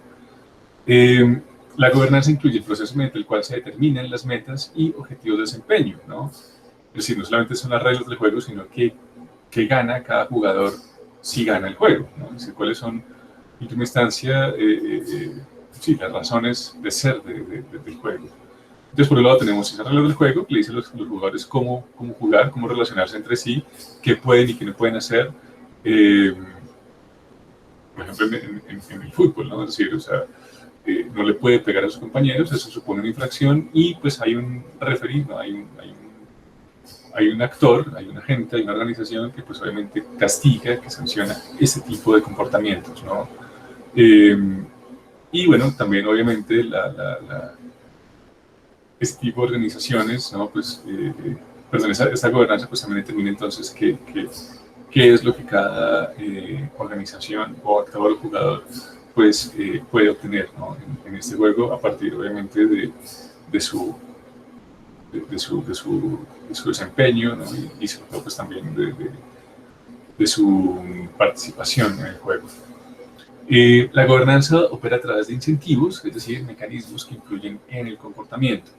La gobernanza incluye el proceso mediante el cual se determinan las metas y objetivos de desempeño, ¿no? Es decir, no solamente son las reglas del juego, sino que gana cada jugador si gana el juego, ¿no? Es decir, cuáles son, en última instancia, sí, las razones de ser del juego. Entonces, por un lado tenemos esas reglas del juego que le dicen a los jugadores cómo jugar, cómo relacionarse entre sí, qué pueden y qué no pueden hacer. Por ejemplo, en el fútbol, ¿no? Es decir, o sea, no le puede pegar a sus compañeros, eso supone una infracción y pues hay un referee, ¿no? Hay un actor, hay un agente, hay una organización que pues obviamente castiga, que sanciona ese tipo de comportamientos, ¿no? Y bueno, también obviamente este tipo de organizaciones, ¿no? Pues, esta gobernanza pues también determina entonces qué es lo que cada organización o actor o jugador pues puede obtener, ¿no? en este juego a partir obviamente de su desempeño, ¿no? y sobre todo pues también de su participación en el juego. La gobernanza opera a través de incentivos, es decir, mecanismos que influyen en el comportamiento.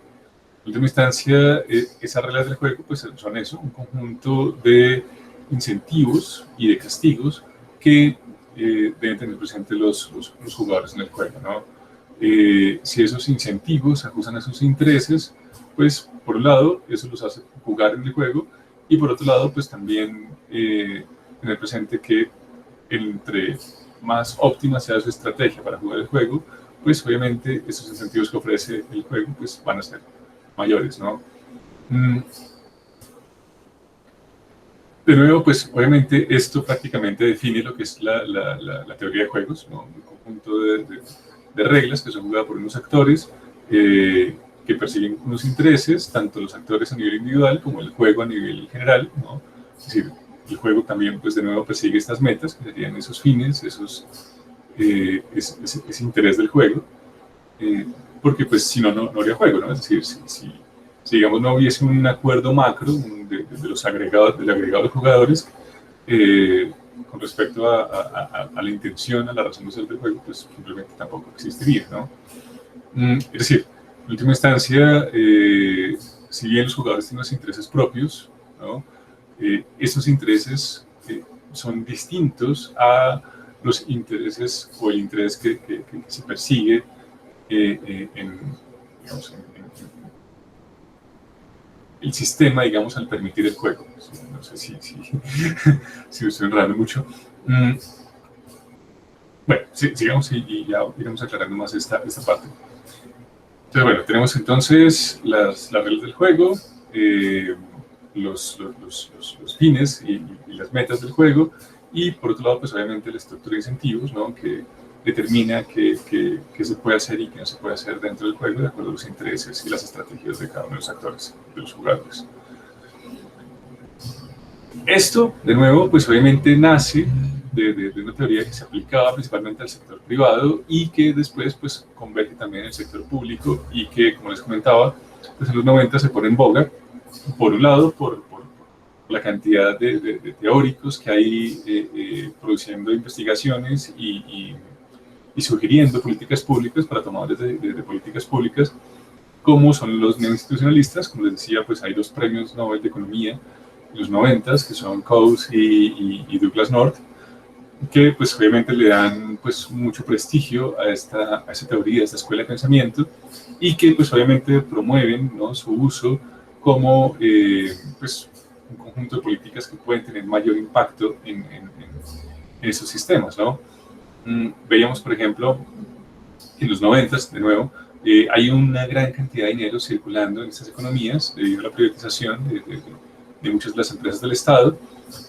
En última instancia, esas reglas del juego pues, son eso, un conjunto de incentivos y de castigos que deben tener presentes los jugadores en el juego, ¿no? Si esos incentivos acusan a sus intereses, pues por un lado eso los hace jugar en el juego y por otro lado pues también tener presente que entre más óptima sea su estrategia para jugar el juego, pues obviamente esos incentivos que ofrece el juego pues van a ser mayores, ¿no? De nuevo, pues obviamente esto prácticamente define lo que es la teoría de juegos, ¿no? Un conjunto de reglas que son jugadas por unos actores que persiguen unos intereses, tanto los actores a nivel individual como el juego a nivel general, ¿no? Es decir, el juego también, pues de nuevo, persigue estas metas, que serían esos fines, ese interés del juego, porque pues si no, no habría juego, ¿no? Es decir, si digamos no hubiese un acuerdo macro de los agregados, del agregado de jugadores, con respecto a la intención, a la razón de ser del juego, pues simplemente tampoco existiría, ¿no? Es decir, en última instancia, si bien los jugadores tienen unos intereses propios, ¿no? Estos intereses son distintos a los intereses o el interés que se persigue digamos, en el sistema, digamos, al permitir el juego. sé si me estoy enredando mucho. Bueno, sigamos y ya iremos aclarando más esta parte. Entonces, bueno, tenemos entonces las reglas del juego, los fines y las metas del juego, y por otro lado, pues obviamente la estructura de incentivos, ¿no? Que determina qué se puede hacer y qué no se puede hacer dentro del juego de acuerdo a los intereses y las estrategias de cada uno de los actores, de los jugadores. Esto, de nuevo, pues obviamente nace de una teoría que se aplicaba principalmente al sector privado y que después pues converge también en el sector público y que, como les comentaba, pues en los 90 se pone en boga, por un lado, por la cantidad de teóricos que hay produciendo investigaciones y sugiriendo políticas públicas para tomadores de políticas públicas, como son los neoinstitucionalistas. Como les decía, pues hay dos premios Nobel de Economía en los 90, que son Coase y Douglas North, que pues obviamente le dan pues mucho prestigio a esta teoría, a esta escuela de pensamiento, y que pues obviamente promueven, ¿no?, su uso como pues un conjunto de políticas que pueden tener mayor impacto en esos sistemas, ¿no? Veíamos, por ejemplo, en los 90, de nuevo, hay una gran cantidad de dinero circulando en estas economías debido a la privatización de muchas de las empresas del Estado,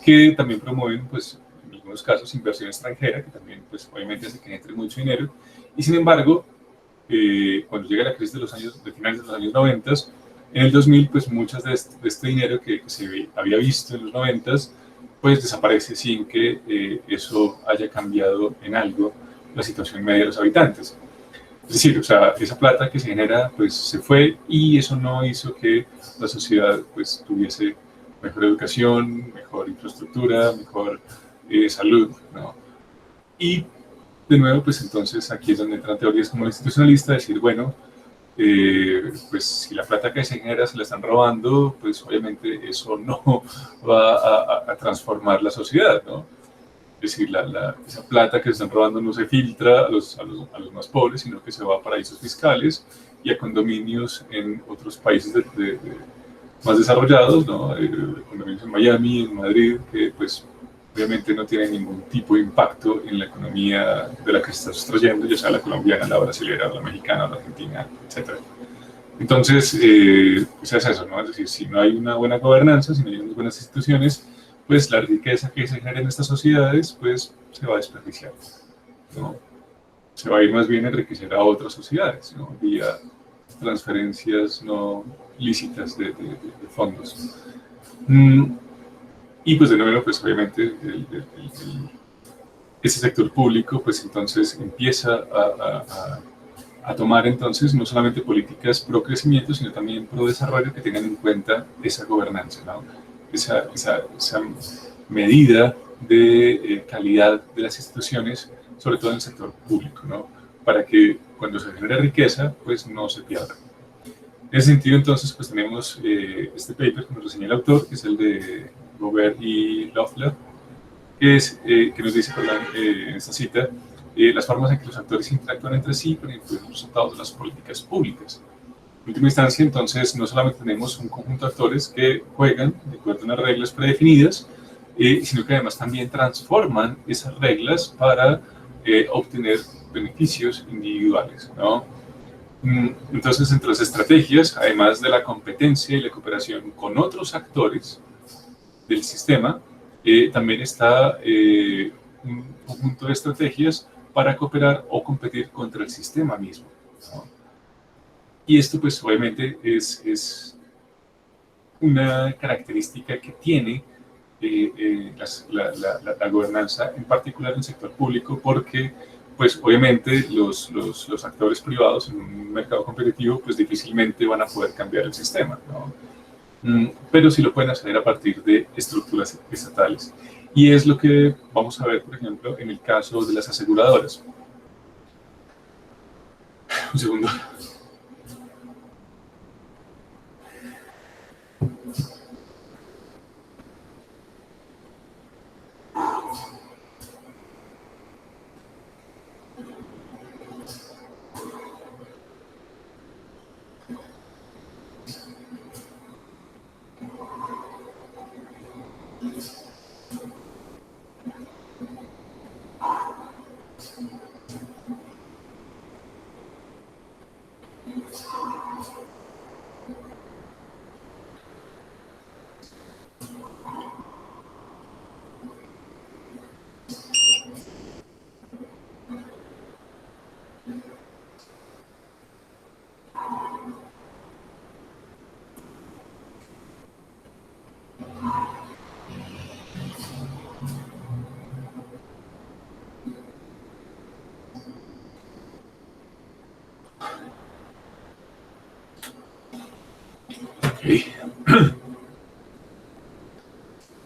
que también promueven, pues, en algunos casos, inversión extranjera, que también, pues, obviamente hace que entre mucho dinero. Y sin embargo, cuando llega la crisis de finales de los años 90, en el 2000, pues, muchas de este dinero que se había visto en los 90, pues, desaparece sin que eso haya cambiado en algo la situación media de los habitantes. Es decir, o sea, esa plata que se genera, pues se fue y eso no hizo que la sociedad, pues, tuviese mejor educación, mejor infraestructura, mejor salud, ¿no? Y de nuevo, pues entonces aquí es donde entran teorías como la institucionalista, decir, bueno, pues si la plata que se genera se la están robando, pues obviamente eso no va a transformar la sociedad, ¿no? Es decir, esa plata que se están robando no se filtra a los más pobres, sino que se va a paraísos fiscales y a condominios en otros países más desarrollados, ¿no? Condominios en Miami, en Madrid, que pues obviamente no tienen ningún tipo de impacto en la economía de la que se está sustrayendo, ya sea la colombiana, la brasileña, la mexicana, la argentina, etc. Entonces, pues es eso, ¿no? Es decir, si no hay una buena gobernanza, si no hay unas buenas instituciones, pues la riqueza que se genera en estas sociedades, pues se va a desperdiciar, ¿no? Se va a ir más bien a enriquecer a otras sociedades, ¿no?, vía transferencias no lícitas de fondos. Y pues de nuevo, pues obviamente ese sector público, pues entonces empieza a tomar entonces no solamente políticas pro crecimiento, sino también pro desarrollo que tengan en cuenta esa gobernanza, ¿no? Esa medida de calidad de las instituciones, sobre todo en el sector público, ¿no? Para que cuando se genere riqueza, pues no se pierda. En ese sentido, entonces, pues tenemos este paper que nos reseña el autor, que es el de Gobert y Loeffler, que nos dice, perdón, en esta cita, las formas en que los actores interactúan entre sí para influir en los resultados de las políticas públicas. En última instancia, entonces, no solamente tenemos un conjunto de actores que juegan de acuerdo a unas reglas predefinidas, sino que además también transforman esas reglas para obtener beneficios individuales, ¿no? Entonces, entre las estrategias, además de la competencia y la cooperación con otros actores del sistema, también está un conjunto de estrategias para cooperar o competir contra el sistema mismo, ¿no? Y esto, pues, obviamente es una característica que tiene la gobernanza, en particular en el sector público, porque, pues, obviamente los actores privados en un mercado competitivo, pues, difícilmente van a poder cambiar el sistema, ¿no? Pero sí lo pueden hacer a partir de estructuras estatales. Y es lo que vamos a ver, por ejemplo, en el caso de las aseguradoras. Un segundo.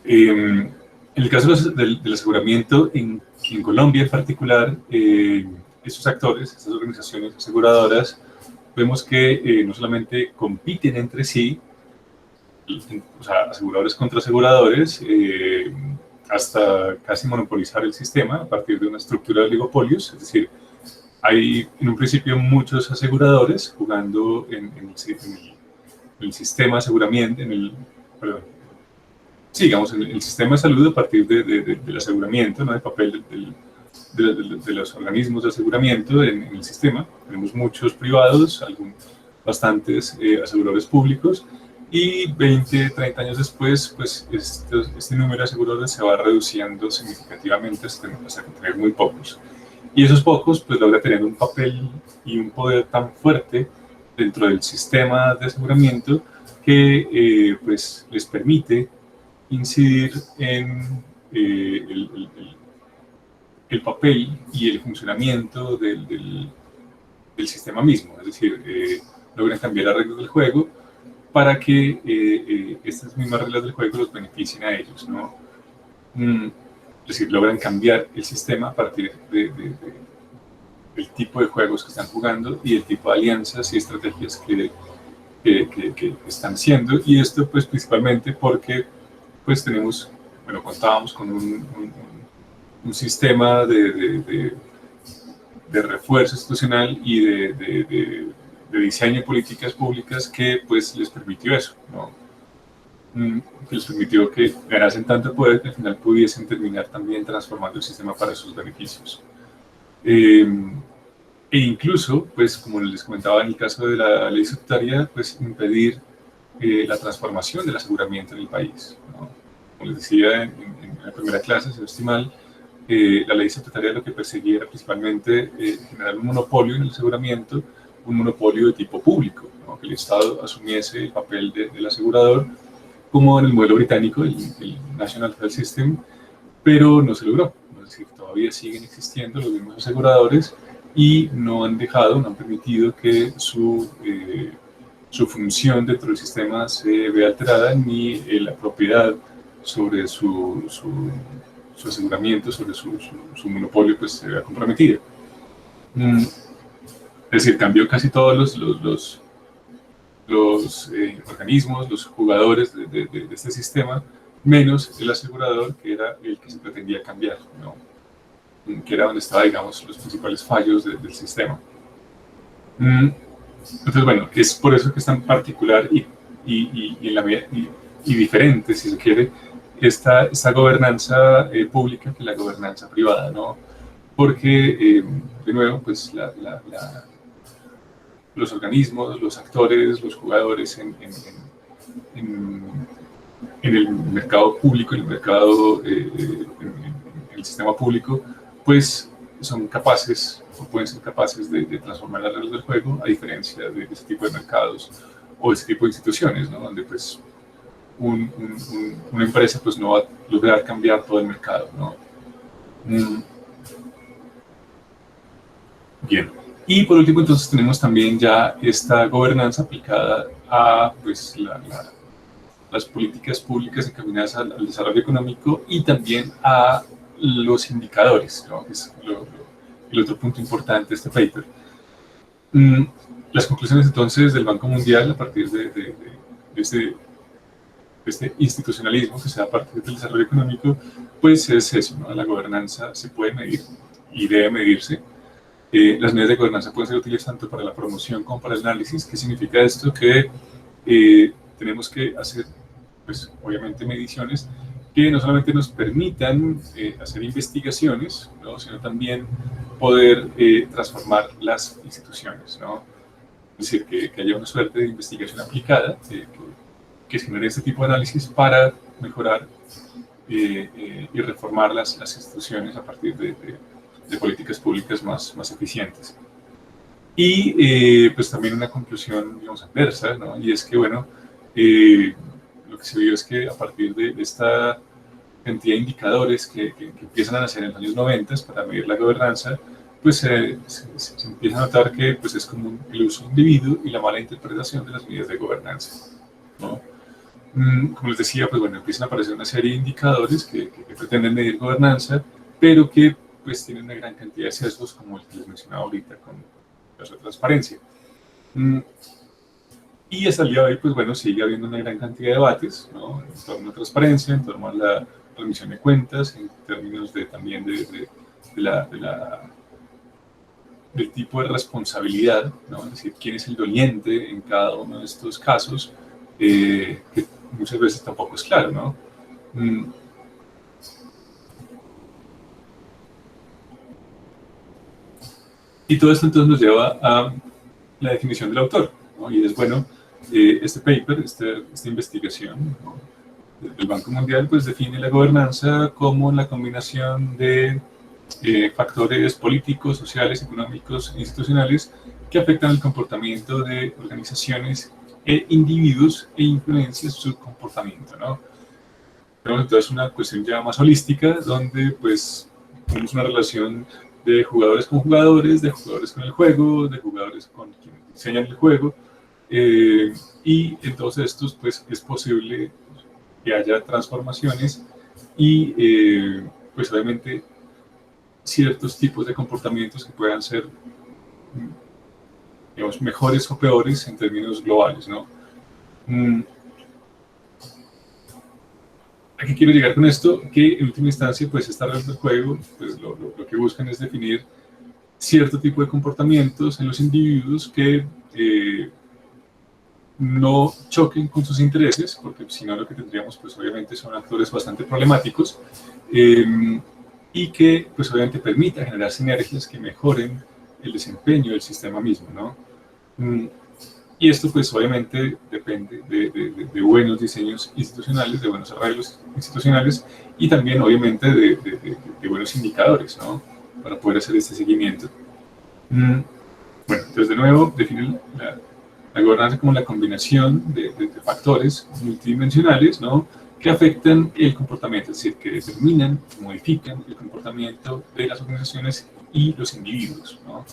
En el caso del aseguramiento, en Colombia en particular, estos actores, estas organizaciones aseguradoras, vemos que no solamente compiten entre sí, o sea, aseguradores contra aseguradores, hasta casi monopolizar el sistema a partir de una estructura de oligopolios, es decir, hay en un principio muchos aseguradores jugando en el sistema de aseguramiento, perdón, sí, digamos, en el sistema de salud a partir del aseguramiento, ¿no? El papel de los organismos de aseguramiento en el sistema. Tenemos muchos privados, bastantes aseguradores públicos, y 20, 30 años después, pues este número de aseguradores se va reduciendo significativamente hasta tener muy pocos. Y esos pocos, pues logra tener un papel y un poder tan fuerte dentro del sistema de aseguramiento que pues les permite incidir en el papel y el funcionamiento del sistema mismo, es decir, logran cambiar las reglas del juego para que estas mismas reglas del juego los beneficien a ellos, ¿no? Es decir, logran cambiar el sistema a partir del tipo de juegos que están jugando y el tipo de alianzas y estrategias que están haciendo, y esto pues principalmente porque pues contábamos con un sistema de refuerzo institucional y de diseño de políticas públicas que pues les permitió eso, ¿no? Que les permitió que ganasen tanto poder que al final pudiesen terminar también transformando el sistema para sus beneficios. E incluso, pues como les comentaba en el caso de la ley estatutaria, pues impedir la transformación del aseguramiento en el país, ¿no? Como les decía en la primera clase, si no estoy mal, la ley estatutaria lo que perseguía era principalmente generar un monopolio en el aseguramiento, un monopolio de tipo público, ¿no? Que el Estado asumiese el papel del asegurador, como en el modelo británico, el National Health System, pero no se logró. Es decir, todavía siguen existiendo los mismos aseguradores y no han permitido que su función dentro del sistema se vea alterada, ni la propiedad sobre su aseguramiento, sobre su monopolio, pues se vea comprometida. Es decir, cambió casi todos los organismos, los jugadores de este sistema, menos el asegurador, que era el que se pretendía cambiar, ¿no? Que era donde estaban, digamos, los principales fallos del sistema. Entonces, bueno, es por eso que es tan particular y diferente, si se quiere, esta gobernanza pública que la gobernanza privada, ¿no? Porque, de nuevo, pues los organismos, los actores, los jugadores en el mercado público, en el mercado, en el sistema público, pues son capaces o pueden ser capaces de transformar las reglas del juego, a diferencia de ese tipo de mercados o de ese tipo de instituciones, ¿no? Donde pues una empresa pues no va a lograr cambiar todo el mercado, ¿no? Bien. Y por último, entonces tenemos también ya esta gobernanza aplicada a pues, las políticas públicas encaminadas al desarrollo económico y también a los indicadores, ¿no? Que es el otro punto importante de este paper. Las conclusiones entonces del Banco Mundial a partir de este institucionalismo que se da a partir del desarrollo económico, pues es eso, ¿no? La gobernanza se puede medir y debe medirse. Las medidas de gobernanza pueden ser útiles tanto para la promoción como para el análisis. ¿Qué significa esto? Que tenemos que hacer, pues, obviamente, mediciones que no solamente nos permitan hacer investigaciones, ¿no? Sino también poder transformar las instituciones, ¿no? Es decir, que haya una suerte de investigación aplicada que genere este tipo de análisis para mejorar y reformar las instituciones a partir de políticas públicas más eficientes. Y pues también una conclusión, digamos, adversa, ¿no? Y es que, bueno, lo que se vio es que a partir de esta cantidad de indicadores que empiezan a nacer en los años 90 para medir la gobernanza, pues se empieza a notar que pues, es común el uso individuo y la mala interpretación de las medidas de gobernanza. ¿no? Como les decía, pues bueno, empiezan a aparecer una serie de indicadores que pretenden medir gobernanza, pero que pues tienen una gran cantidad de sesgos, como el que les mencionaba ahorita con la transparencia. Y hasta el día de hoy, pues bueno, sigue habiendo una gran cantidad de debates, ¿no? En torno a la transparencia, en torno a la rendición de cuentas, en términos también del tipo de responsabilidad, ¿no? Es decir, quién es el doliente en cada uno de estos casos, que muchas veces tampoco es claro, ¿no? Y todo esto entonces nos lleva a la definición del autor, ¿no? Y es, bueno, este paper, esta investigación, ¿no?, del Banco Mundial, pues define la gobernanza como la combinación de factores políticos, sociales, económicos e institucionales que afectan el comportamiento de organizaciones e individuos e influencian su comportamiento, ¿no? Tenemos entonces una cuestión ya más holística, donde pues tenemos una relación de jugadores con jugadores, de jugadores con el juego, de jugadores con quienes diseñan el juego, y en todos estos pues es posible que haya transformaciones y pues obviamente ciertos tipos de comportamientos que puedan ser, digamos, mejores o peores en términos globales, ¿no? ¿A qué quiero llegar con esto? Que en última instancia, pues esta regla del juego, pues lo que buscan es definir cierto tipo de comportamientos en los individuos que no choquen con sus intereses, porque si no lo que tendríamos, pues obviamente son actores bastante problemáticos, y que pues obviamente permita generar sinergias que mejoren el desempeño del sistema mismo, ¿no? Y esto pues obviamente depende de buenos diseños institucionales, de buenos arreglos institucionales y también obviamente de buenos indicadores, ¿no?, para poder hacer este seguimiento. Bueno, entonces de nuevo definen la gobernanza como la combinación de factores multidimensionales, ¿no?, que afectan el comportamiento, es decir, que determinan, modifican el comportamiento de las organizaciones y los individuos, ¿no?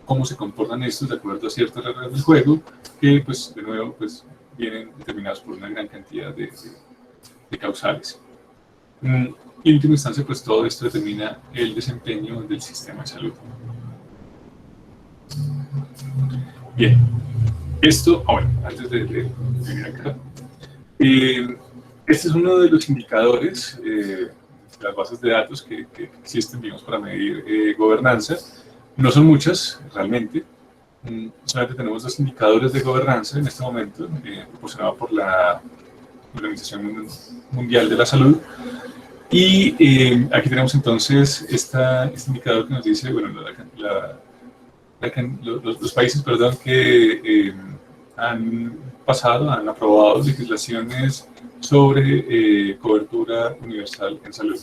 Cómo se comportan estos de acuerdo a ciertas reglas del juego, que pues de nuevo pues vienen determinados por una gran cantidad de causales. Y en última instancia pues todo esto determina el desempeño del sistema de salud. Bien, esto, bueno, antes de venir acá, este es uno de los indicadores, las bases de datos que existen, digamos, para medir gobernanza. No son muchas, realmente. Solamente tenemos 2 indicadores de gobernanza en este momento, proporcionados por la Organización Mundial de la Salud. Y aquí tenemos entonces este indicador que nos dice, bueno, los países, perdón, que han aprobado legislaciones sobre cobertura universal en salud.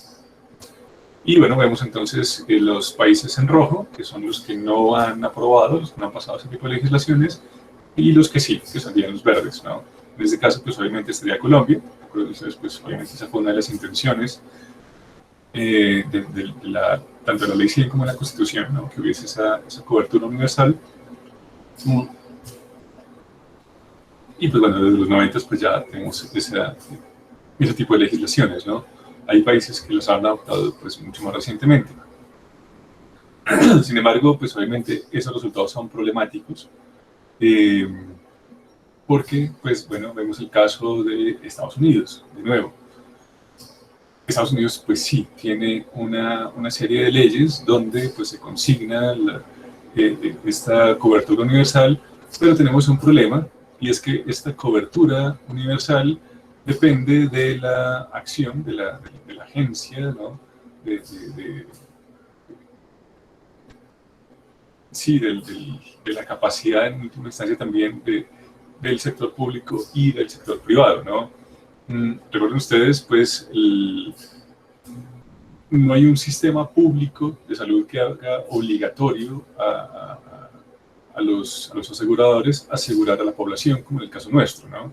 Y bueno, vemos entonces los países en rojo, que son los que no han aprobado, los que no han pasado ese tipo de legislaciones, y los que sí, que serían los verdes, ¿no? En este caso, pues obviamente estaría Colombia. Entonces, pues obviamente esa fue una de las intenciones tanto de la ley 100 como de la Constitución, ¿no?, que hubiese esa cobertura universal. Y pues bueno, desde los 90 pues ya tenemos ese tipo de legislaciones, ¿no? Hay países que los han adoptado pues mucho más recientemente. Sin embargo, pues obviamente esos resultados son problemáticos, porque pues bueno, vemos el caso de Estados Unidos, de nuevo. Estados Unidos pues sí, tiene una serie de leyes donde pues se consigna esta cobertura universal, pero tenemos un problema, y es que esta cobertura universal depende de la acción de la agencia, ¿no?, sí, de la capacidad en última instancia también del sector público y del sector privado, ¿no? Recuerden ustedes, pues, no hay un sistema público de salud que haga obligatorio a los aseguradores asegurar a la población, como en el caso nuestro, ¿no?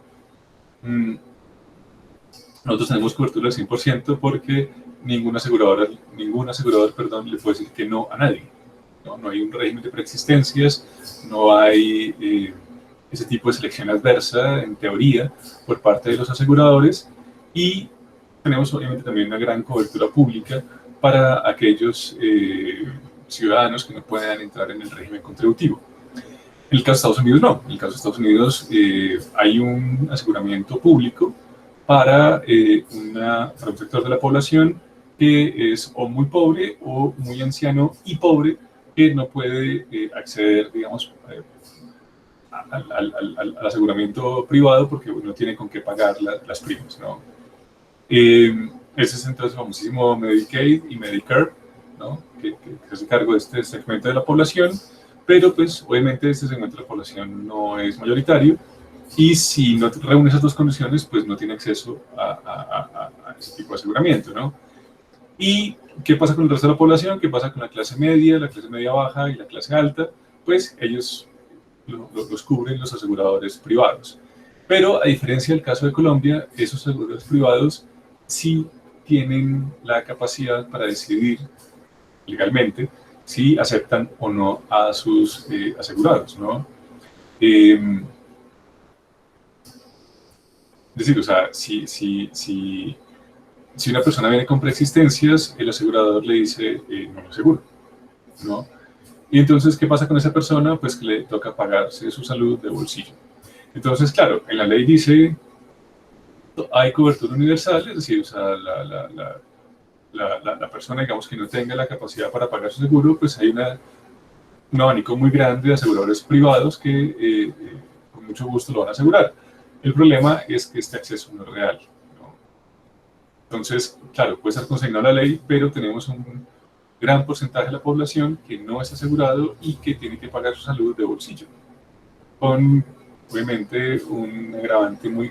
Nosotros tenemos cobertura del 100% porque ningún asegurador, perdón, le puede decir que no a nadie, ¿no? No hay un régimen de preexistencias, no hay ese tipo de selección adversa, en teoría, por parte de los aseguradores, y tenemos obviamente también una gran cobertura pública para aquellos ciudadanos que no puedan entrar en el régimen contributivo. En el caso de Estados Unidos no, en el caso de Estados Unidos hay un aseguramiento público para un sector de la población que es o muy pobre o muy anciano y pobre, que no puede acceder, digamos, al aseguramiento privado porque no tiene con qué pagar las primas, ¿no? Ese es entonces el famosísimo Medicaid y Medicare, ¿no? que se hace cargo de este segmento de la población, pero pues obviamente este segmento de la población no es mayoritario, y si no reúne esas dos condiciones, pues no tiene acceso a ese tipo de aseguramiento, ¿no? ¿Y qué pasa con el resto de la población? ¿Qué pasa con la clase media baja y la clase alta? Pues ellos los cubren los aseguradores privados. Pero a diferencia del caso de Colombia, esos aseguradores privados sí tienen la capacidad para decidir legalmente si aceptan o no a sus asegurados, ¿no? Es decir, o sea, si una persona viene con preexistencias, el asegurador le dice, no lo aseguro, ¿no? Y entonces, ¿qué pasa con esa persona? Pues que le toca pagarse su salud de bolsillo. Entonces, claro, en la ley dice, hay cobertura universal, es decir, o sea, la persona, digamos, que no tenga la capacidad para pagar su seguro, pues hay un abanico muy grande de aseguradores privados que con mucho gusto lo van a asegurar. El problema es que este acceso no es real, ¿no? Entonces, claro, puede estar consignado a la ley, pero tenemos un gran porcentaje de la población que no es asegurado y que tiene que pagar su salud de bolsillo, con obviamente un agravante muy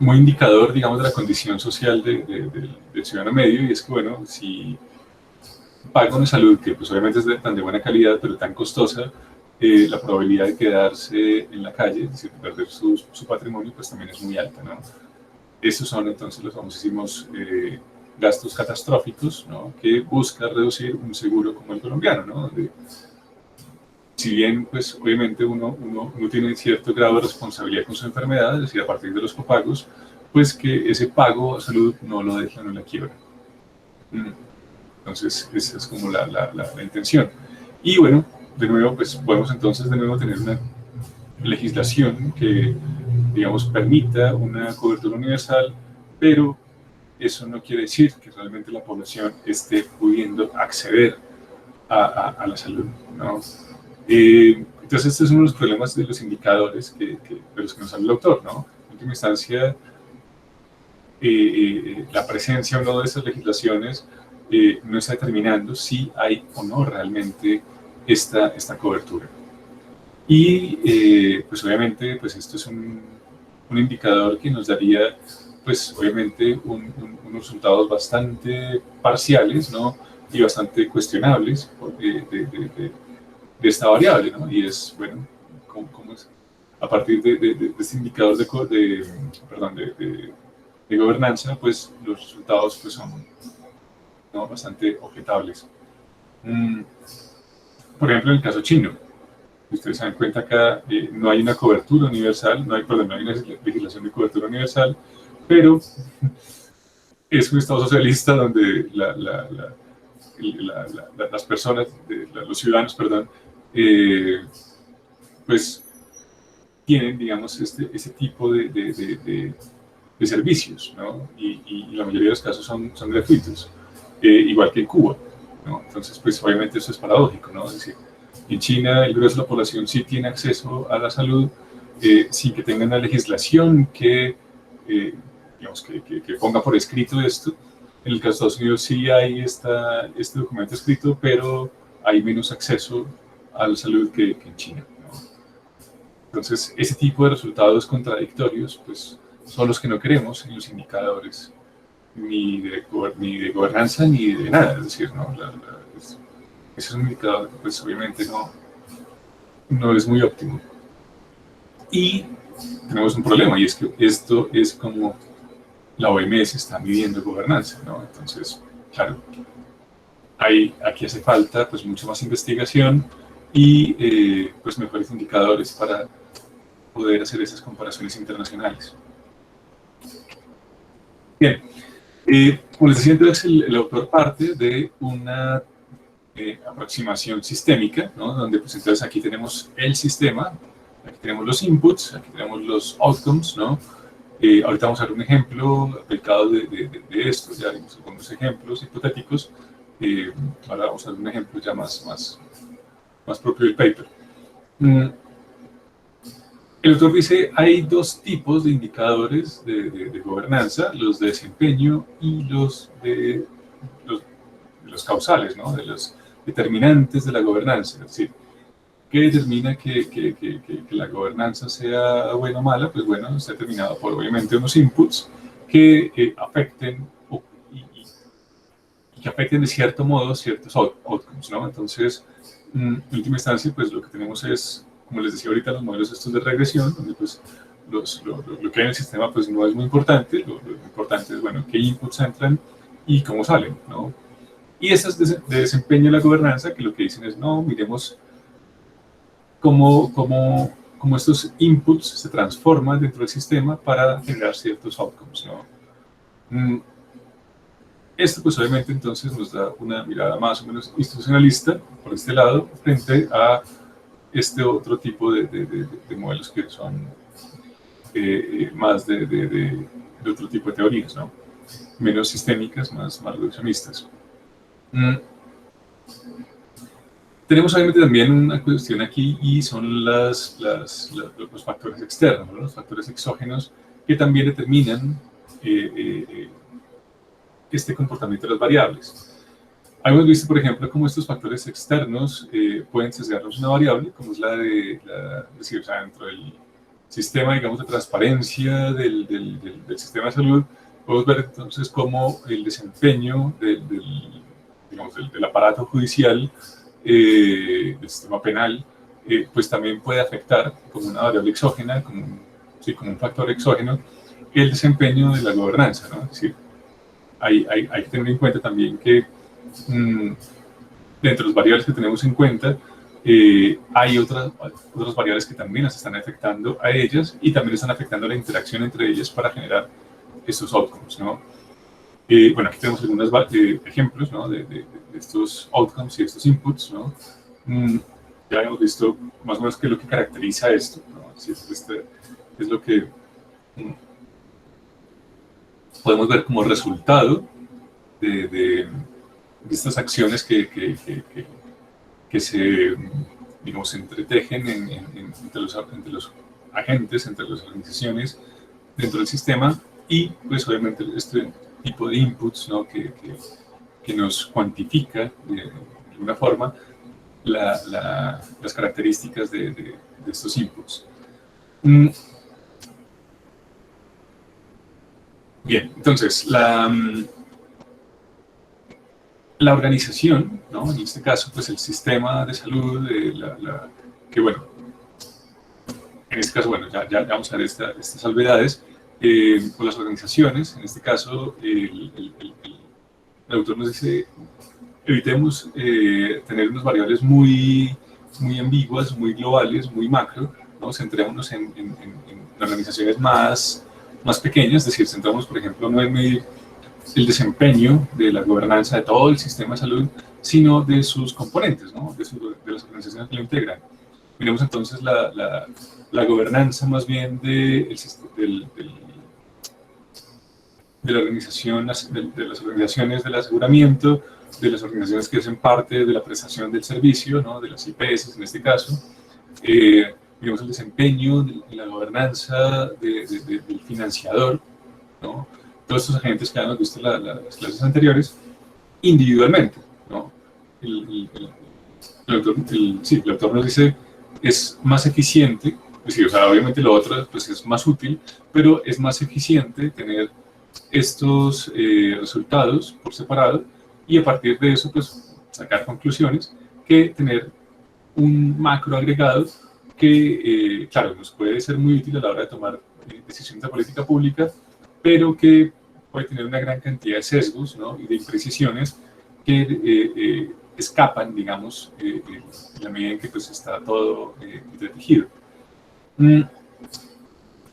indicador, digamos, de la condición social del ciudadano medio, y es que, bueno, si paga una salud que pues obviamente es tan de buena calidad, pero tan costosa, la probabilidad de quedarse en la calle, es decir, perder su patrimonio, pues también es muy alta, ¿no? Esos son entonces los famosísimos gastos catastróficos, ¿no? Que busca reducir un seguro como el colombiano, ¿no? Donde, si bien, pues obviamente uno tiene cierto grado de responsabilidad con su enfermedad, es decir, a partir de los copagos, pues que ese pago a salud no lo deja, no la quiebra. Entonces, esa es como la intención. Y bueno, de nuevo, pues podemos entonces de nuevo tener una legislación que, digamos, permita una cobertura universal, pero eso no quiere decir que realmente la población esté pudiendo acceder a la salud, ¿no? Entonces, este es uno de los problemas de los indicadores de los que nos habla el autor, ¿no? En última instancia, la presencia o no de esas legislaciones no está determinando si hay o no realmente esta cobertura. Y pues obviamente pues esto es un indicador que nos daría pues obviamente unos resultados bastante parciales, ¿no? Y bastante cuestionables de esta variable, ¿no? Y es, bueno, ¿cómo es? A partir de este indicador de gobernanza, pues los resultados pues, son, ¿no?, bastante objetables. Por ejemplo, en el caso chino, ustedes se dan cuenta acá, no hay una cobertura universal, no hay una legislación de cobertura universal, pero es un estado socialista donde las personas, los ciudadanos, perdón, pues tienen, digamos, ese tipo de servicios, ¿no? Y la mayoría de los casos son gratuitos, igual que en Cuba, ¿no? Entonces, pues obviamente eso es paradójico, ¿no? Es decir, en China el grueso de la población sí tiene acceso a la salud sin que tenga una legislación que, digamos, que ponga por escrito esto. En el caso de Estados Unidos sí hay este documento escrito, pero hay menos acceso a la salud que en China, ¿no? Entonces, ese tipo de resultados contradictorios, pues, son los que no queremos en los indicadores, ni de gobernanza ni de nada. Es decir, ¿no? Ese es un indicador que, pues, obviamente no es muy óptimo. Y tenemos un problema, y es que esto es como la OMS está midiendo gobernanza, ¿no? Entonces, claro, aquí hace falta pues mucha más investigación y pues mejores indicadores para poder hacer esas comparaciones internacionales. Bien, como les decía, entonces el autor parte de una aproximación sistémica, ¿no? Donde pues entonces aquí tenemos el sistema, aquí tenemos los inputs, aquí tenemos los outcomes, ¿no? Ahorita vamos a ver un ejemplo aplicado de esto, ya vimos algunos ejemplos hipotéticos, ahora vamos a ver un ejemplo ya más propio del paper. El autor dice, hay dos tipos de indicadores de gobernanza, los de desempeño y los causales, ¿no? De los determinantes de la gobernanza. Es decir, ¿qué determina que la gobernanza sea buena o mala? Pues bueno, está determinado por obviamente unos inputs que afecten y que afecten de cierto modo ciertos outcomes, ¿no? Entonces, en última instancia, pues lo que tenemos es, como les decía ahorita, los modelos estos de regresión, donde pues lo que hay en el sistema pues no es muy importante, lo importante es, bueno, qué inputs entran y cómo salen, ¿no? Y estas de desempeño de la gobernanza, que lo que dicen es, no, miremos cómo estos inputs se transforman dentro del sistema para generar ciertos outcomes, ¿no? Esto pues obviamente entonces nos da una mirada más o menos institucionalista por este lado frente a este otro tipo de modelos que son más de otro tipo de teorías, ¿no? Menos sistémicas, más reduccionistas. Tenemos obviamente también una cuestión aquí y son los factores externos, ¿no? Los factores exógenos que también determinan este comportamiento de las variables. Hemos visto, por ejemplo, cómo estos factores externos pueden sesgarnos una variable, como es decir, o sea, dentro del sistema, digamos, de transparencia del sistema de salud, podemos ver entonces cómo el desempeño del aparato judicial, del sistema penal, pues también puede afectar como una variable exógena, como un factor exógeno, el desempeño de la gobernanza, ¿no? Es decir, hay que tener en cuenta también que dentro de las variables que tenemos en cuenta, hay otras variables que también las están afectando a ellas y también están afectando la interacción entre ellas para generar estos outcomes, ¿no? Bueno, aquí tenemos algunos ejemplos, ¿no? de estos outcomes y estos inputs, ¿no? Ya hemos visto más o menos qué es lo que caracteriza esto, ¿no? Es lo que podemos ver como resultado de estas acciones que se, digamos, entretejen entre los agentes, entre las organizaciones dentro del sistema y, pues, obviamente, este tipo de inputs, ¿no? que nos cuantifica de alguna forma las características de estos inputs. Bien, entonces, la organización, ¿no? En este caso, pues el sistema de salud, que bueno, en este caso, bueno, ya vamos a ver estas salvedades, con las organizaciones, en este caso, el autor nos dice, evitemos tener unas variables muy ambiguas, muy globales, muy macro, ¿no? Centrémonos en organizaciones más pequeñas, es decir, centramos, por ejemplo, no en medir el desempeño de la gobernanza de todo el sistema de salud, sino de sus componentes, ¿no? de las organizaciones que lo integran. Miremos entonces la gobernanza más bien de la organización, de las organizaciones del aseguramiento, de las organizaciones que hacen parte de la prestación del servicio, ¿no? De las IPS en este caso. Miremos el desempeño de la gobernanza del financiador, ¿no? Todos estos agentes que hemos visto en las clases anteriores, individualmente, ¿no? El autor nos dice, es más eficiente, pues sí, o sea, obviamente lo otro pues, es más útil, pero es más eficiente tener estos resultados por separado y a partir de eso, pues, sacar conclusiones que tener un macro agregado que, claro, nos puede ser muy útil a la hora de tomar decisiones de política pública, pero que puede tener una gran cantidad de sesgos, ¿no? Y de imprecisiones que escapan, digamos, en la medida en que pues, está todo entretejido. En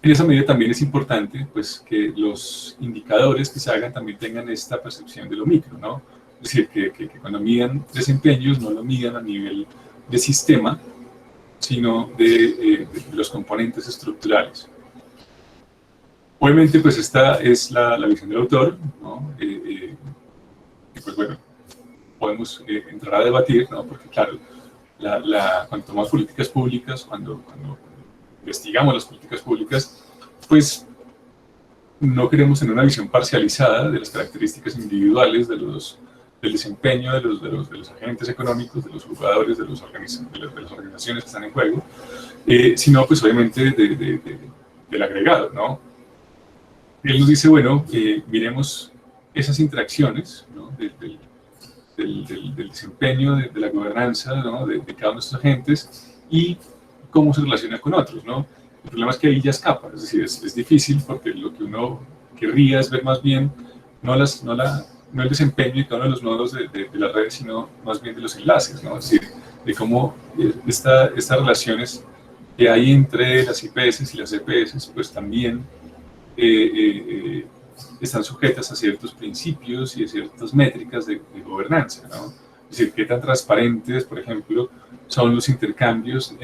esa medida también es importante pues, que los indicadores que se hagan también tengan esta percepción de lo micro, ¿no? Es decir, que cuando midan desempeños no lo midan a nivel de sistema, sino de los componentes estructurales. Obviamente, pues esta es la visión del autor, ¿no? Y pues bueno, podemos entrar a debatir, ¿no? Porque claro, cuando tomamos políticas públicas, cuando investigamos las políticas públicas, pues no queremos tener una visión parcializada de las características individuales del desempeño de los agentes económicos, de los jugadores, de las organizaciones que están en juego, sino pues obviamente del agregado, ¿no? Él nos dice, bueno, miremos esas interacciones, ¿no? del desempeño, de la gobernanza, ¿no? de cada uno de estos agentes y cómo se relaciona con otros, ¿no? El problema es que ahí ya escapa, es decir, es difícil porque lo que uno querría es ver más bien no el desempeño de cada uno de los nodos de la red, sino más bien de los enlaces, ¿no? Es decir, de cómo estas relaciones que hay entre las IPS y las EPS, pues también están sujetas a ciertos principios y a ciertas métricas de gobernanza, ¿no? Es decir, qué tan transparentes, por ejemplo, son los intercambios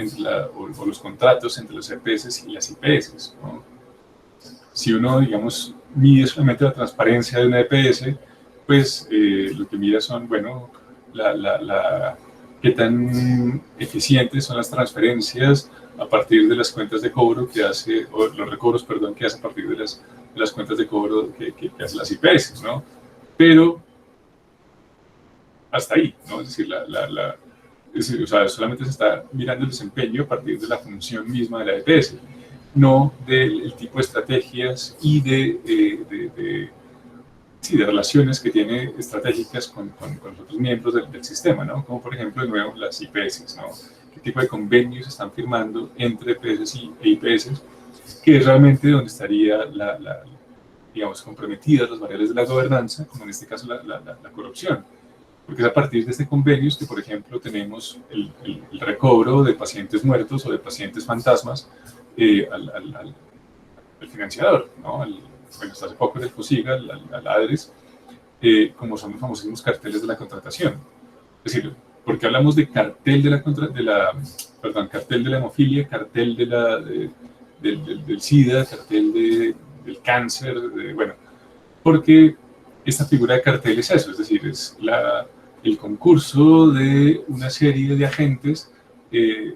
o los contratos entre las EPS y las IPS, ¿no? Si uno, digamos, mide solamente la transparencia de una EPS, pues lo que mira son, bueno, qué tan eficientes son las transferencias a partir de las cuentas de cobro que hace, o los recobros, perdón, que hace a partir de las cuentas de cobro que hacen las IPS, ¿no? Pero hasta ahí, ¿no? Es decir, o sea, solamente se está mirando el desempeño a partir de la función misma de la EPS, no del tipo de estrategias y de relaciones que tiene estratégicas con los otros miembros del sistema, ¿no? Como por ejemplo, de nuevo, las IPS, ¿no? ¿Qué tipo de convenios están firmando entre EPS e IPS? Que es realmente donde estaría digamos, comprometidas las variables de la gobernanza, como en este caso la corrupción. Porque es a partir de este convenio que, por ejemplo, tenemos el recobro de pacientes muertos o de pacientes fantasmas al financiador, ¿no? Bueno, hasta hace poco era el FOSIGA, al ADRES, como son los famosísimos carteles de la contratación. Es decir, porque hablamos de cartel cartel de la hemofilia, cartel del SIDA, cartel del cáncer, bueno, porque esta figura de cartel es eso, es decir, es el concurso de una serie de agentes, de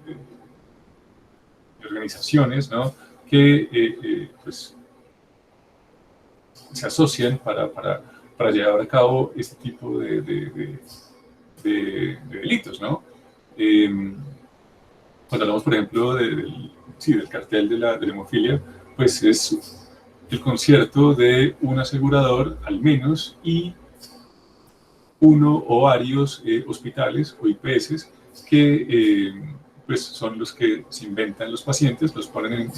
organizaciones, ¿no? Que pues, se asocian para llevar a cabo este tipo de delitos, ¿no? Cuando hablamos, por ejemplo, del cartel de la hemofilia, pues es el concierto de un asegurador, al menos, y uno o varios hospitales o IPS que pues son los que se inventan los pacientes, los ponen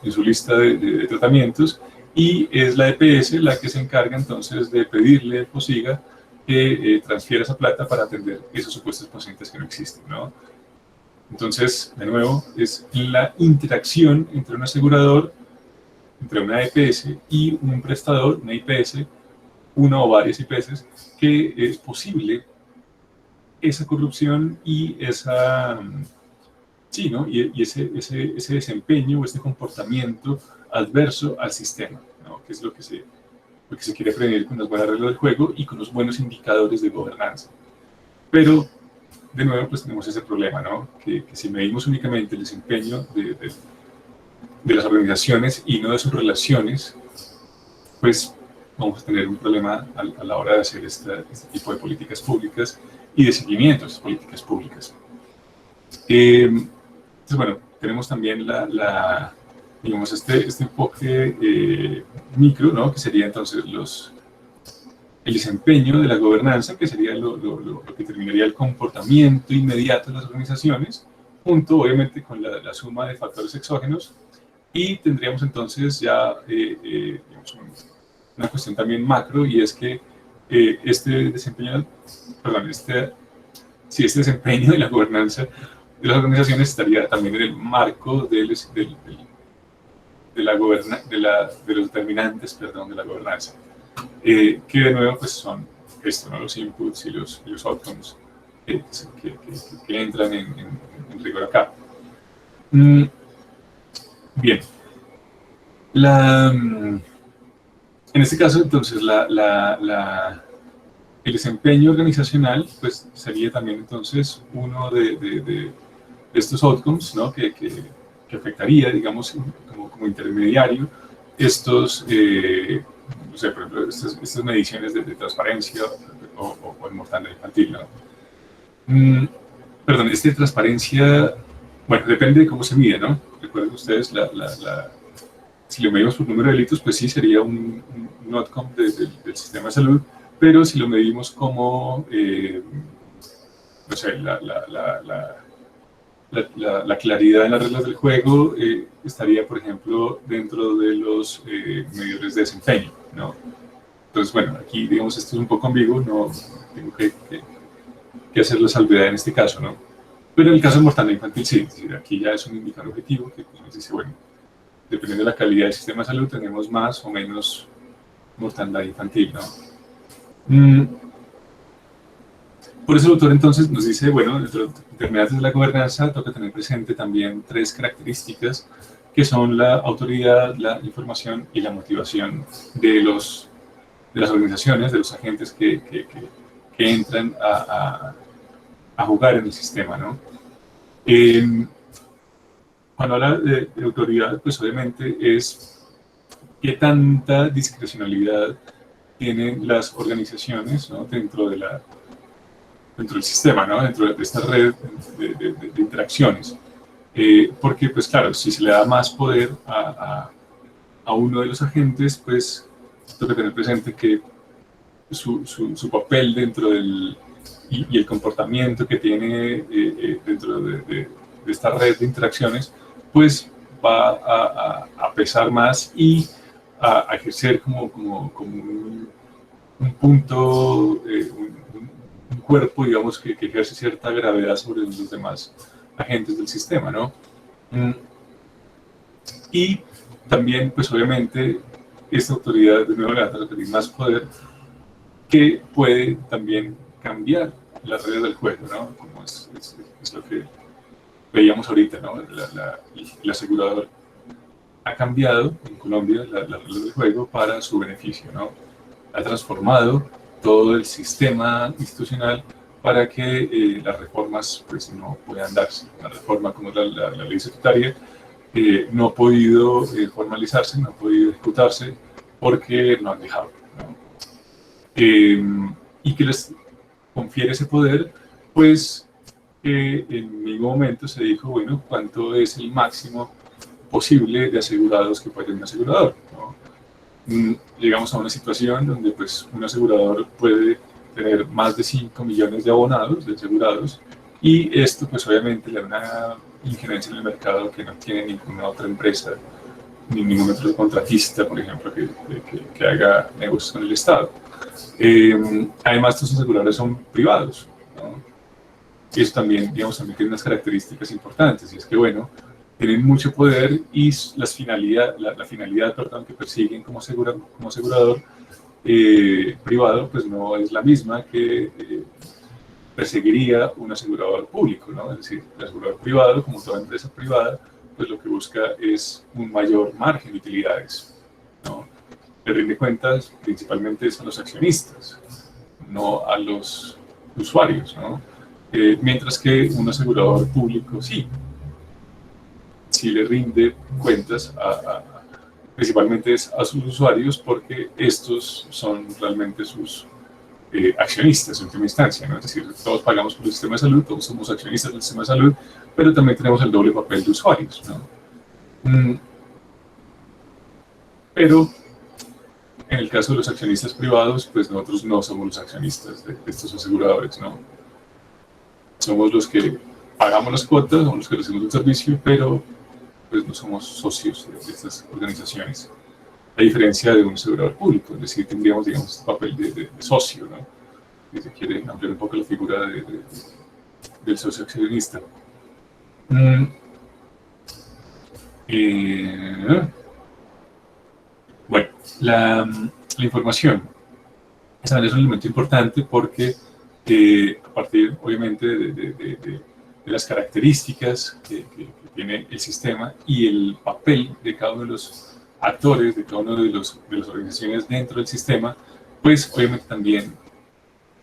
en su lista de tratamientos, y es la EPS la que se encarga entonces de pedirle al FOSIGA que transfiera esa plata para atender esos supuestos pacientes que no existen, ¿no? Entonces, de nuevo, es la interacción entre un asegurador, entre una EPS y un prestador, una IPS, una o varias IPS, que es posible esa corrupción y esa, sí, ¿no? Y ese desempeño o este comportamiento adverso al sistema, ¿no? Que es lo que se quiere prevenir con las buenas reglas del juego y con los buenos indicadores de gobernanza. Pero, de nuevo, pues tenemos ese problema, ¿no? Que si medimos únicamente el desempeño de las organizaciones y no de sus relaciones, pues vamos a tener un problema a la hora de hacer este tipo de políticas públicas y de seguimiento de esas políticas públicas. Entonces, bueno, tenemos también digamos, este enfoque micro, ¿no? Que sería entonces el desempeño de la gobernanza, que sería lo que determinaría el comportamiento inmediato de las organizaciones, junto obviamente con la suma de factores exógenos, y tendríamos entonces ya digamos, una cuestión también macro, y es que este desempeño, perdón, este desempeño de la gobernanza de las organizaciones estaría también en el marco de los determinantes, perdón, de la gobernanza, que de nuevo pues son esto, ¿no? Los inputs y los outcomes que entran en rigor acá. Bien. En este caso, entonces, el desempeño organizacional pues, sería también entonces uno de estos outcomes, ¿no? que afectaría, digamos, como intermediario, estos, no sé, por ejemplo, estas mediciones de transparencia o el mortalidad infantil, ¿no? Perdón, transparencia, bueno, depende de cómo se mide, ¿no? Recuerden ustedes, si lo medimos por número de delitos, pues sí, sería un outcome del sistema de salud, pero si lo medimos como, no sé, la claridad en las reglas del juego estaría, por ejemplo, dentro de los medidores de desempeño, ¿no? Entonces, bueno, aquí, digamos, esto es un poco ambiguo, no tengo que hacer la salvedad en este caso, ¿no? Pero en el caso de mortalidad infantil, sí, es decir, aquí ya es un indicador objetivo que nos dice, bueno, dependiendo de la calidad del sistema de salud, tenemos más o menos mortalidad infantil, ¿no? Por eso el autor entonces nos dice, bueno, dentro de determinantes de la gobernanza toca tener presente también 3 características que son la autoridad, la información y la motivación de las organizaciones, de los agentes que entran a jugar en el sistema, ¿no? Cuando habla de autoridad, pues obviamente es qué tanta discrecionalidad tienen las organizaciones, ¿no? dentro del sistema, ¿no? Dentro de esta red de interacciones. Porque, pues claro, si se le da más poder a uno de los agentes, pues tengo que tener presente que su papel dentro y el comportamiento que tiene dentro de esta red de interacciones, pues va a pesar más y a ejercer como un punto, un cuerpo, digamos, que ejerce cierta gravedad sobre los demás agentes del sistema, ¿no? Y también, pues obviamente, esta autoridad de nuevo le va a repetir más poder que puede también cambiar las reglas del juego, ¿no? Como es lo que veíamos ahorita, ¿no? El asegurador ha cambiado en Colombia las reglas del juego para su beneficio, ¿no? Ha transformado todo el sistema institucional para que las reformas pues, no puedan darse. Una reforma como la ley secretaria no ha podido formalizarse, no ha podido ejecutarse porque no han dejado, ¿no? Y que les confiere ese poder, pues en ningún momento se dijo, bueno, ¿cuánto es el máximo posible de asegurados que puede tener un asegurador, ¿no? Llegamos a una situación donde pues, un asegurador puede tener más de 5 millones de abonados, de asegurados, y esto pues obviamente le da una injerencia en el mercado que no tiene ninguna otra empresa, ni ningún otro contratista, por ejemplo, que haga negocios con el Estado. Además, estos aseguradores son privados, ¿no? Y eso también, digamos, también tiene unas características importantes, y es que, bueno, tienen mucho poder y la finalidad perdón, que persiguen como asegurador privado, pues no es la misma que perseguiría un asegurador público, ¿no? Es decir, el asegurador privado, como toda empresa privada, pues lo que busca es un mayor margen de utilidades, ¿no? Le rinde cuentas principalmente a los accionistas, no a los usuarios, ¿no? Mientras que un asegurador público sí le rinde cuentas principalmente a sus usuarios porque estos son realmente sus accionistas en última instancia, ¿no? Es decir, todos pagamos por el sistema de salud, todos somos accionistas del sistema de salud, pero también tenemos el doble papel de usuarios, ¿no? Pero en el caso de los accionistas privados, pues nosotros no somos los accionistas de estos aseguradores, ¿no? Somos los que pagamos las cuotas, somos los que recibimos el servicio, pero pues no somos socios de estas organizaciones. a diferencia de un asegurador público, es decir, tendríamos, digamos, este papel de socio, ¿no? Si se quiere ampliar un poco la figura del socio accionista. Bueno, la información es un elemento importante porque a partir, obviamente, de las características que tiene el sistema y el papel de cada uno de los actores, de cada uno de las organizaciones dentro del sistema, pues obviamente también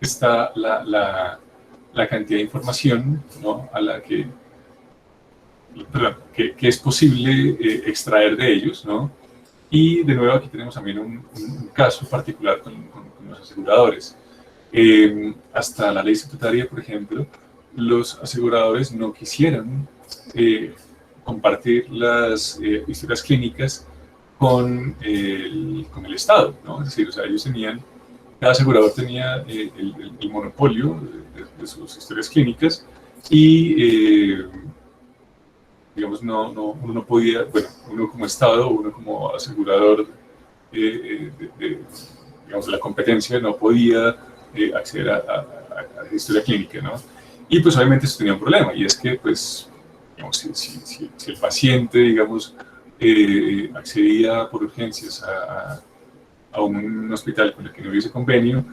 está la cantidad de información, ¿no?, a la que es posible extraer de ellos, ¿no? Y de nuevo aquí tenemos también un caso particular con los aseguradores. Hasta la ley estatutaria, por ejemplo, los aseguradores no quisieran compartir las historias clínicas con el Estado, ¿no? Es decir, o sea, ellos tenían, cada asegurador tenía el monopolio de sus historias clínicas y digamos, uno no podía, bueno, uno como Estado, uno como asegurador digamos, de la competencia no podía acceder a la historia clínica, ¿no? Y pues obviamente eso tenía un problema, y es que, pues, digamos, si el paciente, digamos, accedía por urgencias a un hospital con el que no hubiese convenio,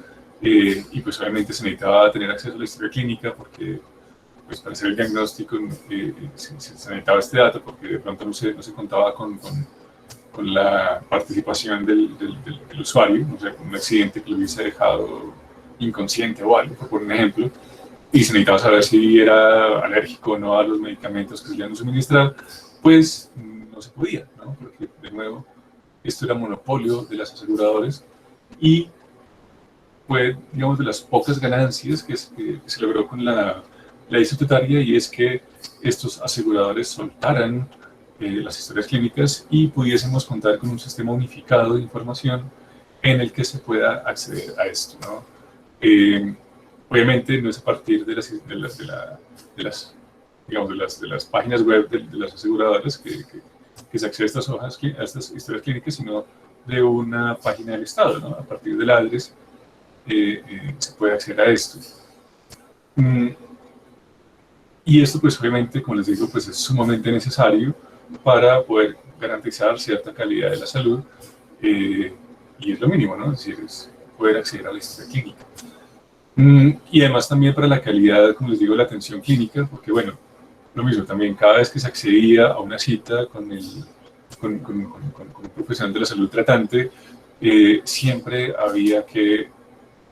y pues obviamente se necesitaba tener acceso a la historia clínica porque pues para hacer el diagnóstico se necesitaba este dato porque de pronto no se contaba con la participación del usuario, o sea, con un accidente que lo hubiese dejado inconsciente o algo, por un ejemplo, y se necesitaba saber si era alérgico o no a los medicamentos que se le iban a suministrar, pues no se podía, ¿no? Porque de nuevo esto era monopolio de las aseguradoras y fue, digamos, de las pocas ganancias que se logró con la ley estatutaria, y es que estos aseguradores soltaran las historias clínicas y pudiésemos contar con un sistema unificado de información en el que se pueda acceder a esto, ¿no? Obviamente no es a partir de las páginas web de las aseguradoras que se accede a estas historias clínicas, sino de una página del Estado, ¿no? A partir del ADRES se puede acceder a esto. Y esto, pues obviamente, como les digo, pues es sumamente necesario para poder garantizar cierta calidad de la salud, y es lo mínimo, ¿no? Es decir, es poder acceder a la historia clínica. Y además también para la calidad, como les digo, de la atención clínica, porque bueno, lo mismo, también cada vez que se accedía a una cita con un profesional de la salud tratante, siempre había que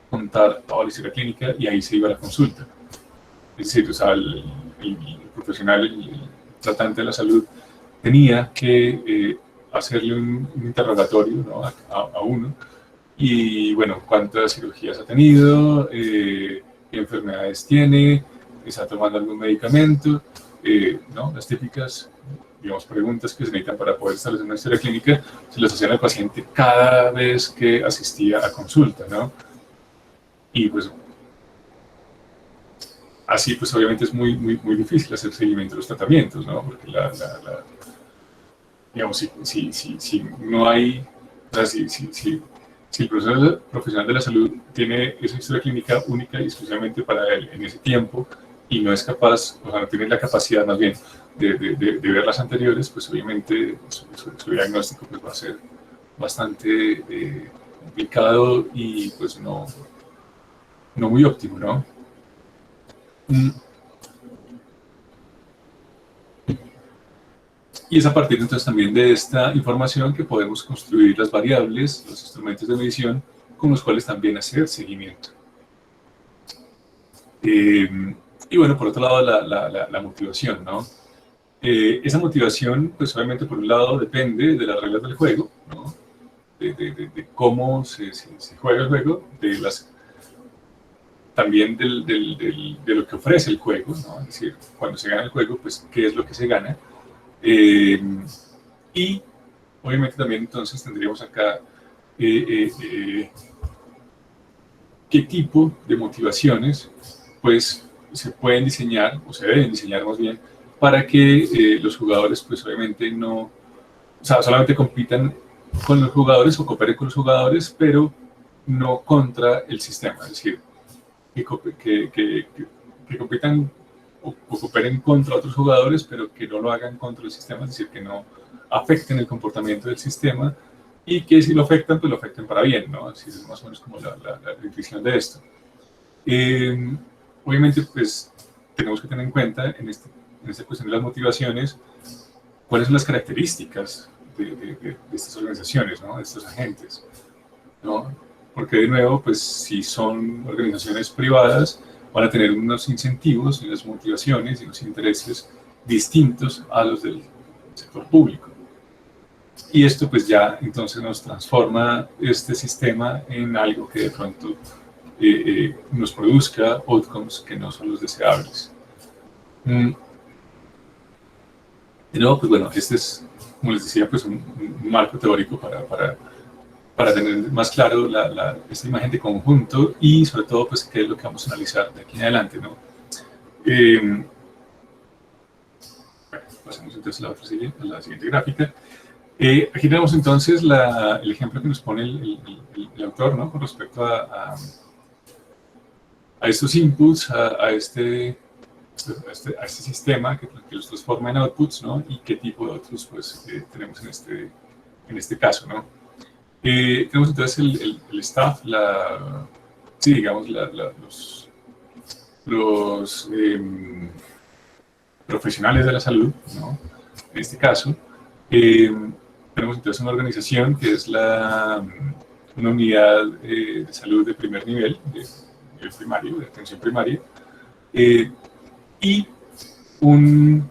contar toda la historia clínica y ahí se iba a la consulta. Es decir, o sea, el profesional, el tratante de la salud, tenía que hacerle un interrogatorio, ¿no?, a uno, y bueno, cuántas cirugías ha tenido, qué enfermedades tiene, está tomando algún medicamento, ¿no? Las típicas, digamos, preguntas que se necesitan para poder establecer una historia clínica, se las hacían al paciente cada vez que asistía a consulta, ¿no? Y pues así, pues obviamente es muy difícil hacer seguimiento de los tratamientos, ¿no? Porque digamos, si no hay, o sea, si el profesional de la salud tiene esa historia clínica única y exclusivamente para él en ese tiempo y no es capaz, o sea, no tiene la capacidad más bien de ver las anteriores, pues obviamente su diagnóstico pues, va a ser bastante complicado y pues no muy óptimo, ¿no? Y es a partir entonces también de esta información que podemos construir las variables, los instrumentos de medición con los cuales también hacer seguimiento. Y bueno, por otro lado, la motivación, ¿no? Esa motivación, pues obviamente por un lado depende de las reglas del juego, ¿no? De cómo se juega el juego, también de lo que ofrece el juego, ¿no? Es decir, cuando se gana el juego, pues qué es lo que se gana. Y obviamente también entonces tendríamos acá qué tipo de motivaciones pues se pueden diseñar, o se deben diseñar más bien, para que los jugadores pues obviamente no, o sea, solamente compitan con los jugadores o cooperen con los jugadores, pero no contra el sistema, es decir, que compitan o cooperen contra otros jugadores, pero que no lo hagan contra el sistema, es decir, que no afecten el comportamiento del sistema y que si lo afectan, pues lo afecten para bien, ¿no? Así es más o menos como la definición de esto. Obviamente, pues tenemos que tener en cuenta en esta cuestión de las motivaciones cuáles son las características de estas organizaciones, ¿no? De estos agentes, ¿no? Porque de nuevo, pues si son organizaciones privadas, van a tener unos incentivos, unas motivaciones y unos intereses distintos a los del sector público. Y esto pues ya entonces nos transforma este sistema en algo que de pronto nos produzca outcomes que no son los deseables. De nuevo, pues bueno, este es, como les decía, pues un marco teórico para tener más claro esta imagen de conjunto y sobre todo pues qué es lo que vamos a analizar de aquí en adelante, ¿no? Bueno, pasemos entonces a la siguiente gráfica. Aquí tenemos entonces el ejemplo que nos pone el autor, ¿no? Con respecto a estos inputs, a este sistema que los transforma en outputs, ¿no? Y qué tipo de outputs pues, tenemos en este caso, ¿no? Tenemos entonces el staff, sí, digamos, los profesionales de la salud, ¿no? En este caso, tenemos entonces una organización que es una unidad de salud de primer nivel, de nivel primario, de atención primaria, y un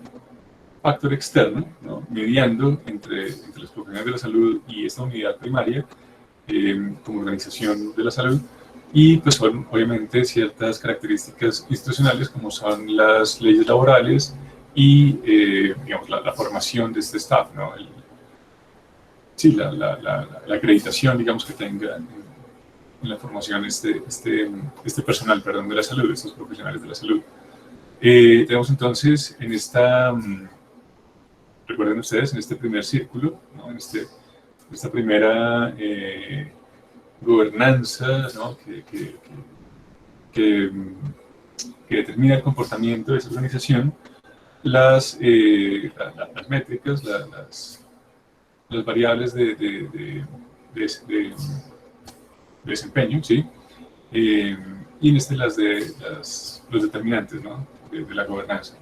factor externo, ¿no? Mediando entre los profesionales de la salud y esta unidad primaria como organización de la salud, y pues son obviamente ciertas características institucionales como son las leyes laborales y digamos la formación de este staff, ¿no? Sí, la acreditación, digamos, que tenga en la formación este personal, perdón, de la salud, estos profesionales de la salud. Tenemos entonces en recuerden ustedes, en este primer círculo, ¿no? En esta primera gobernanza, ¿no? que determina el comportamiento de esa organización, las métricas, las variables de desempeño, ¿sí? Y en los determinantes, ¿no? de la gobernanza.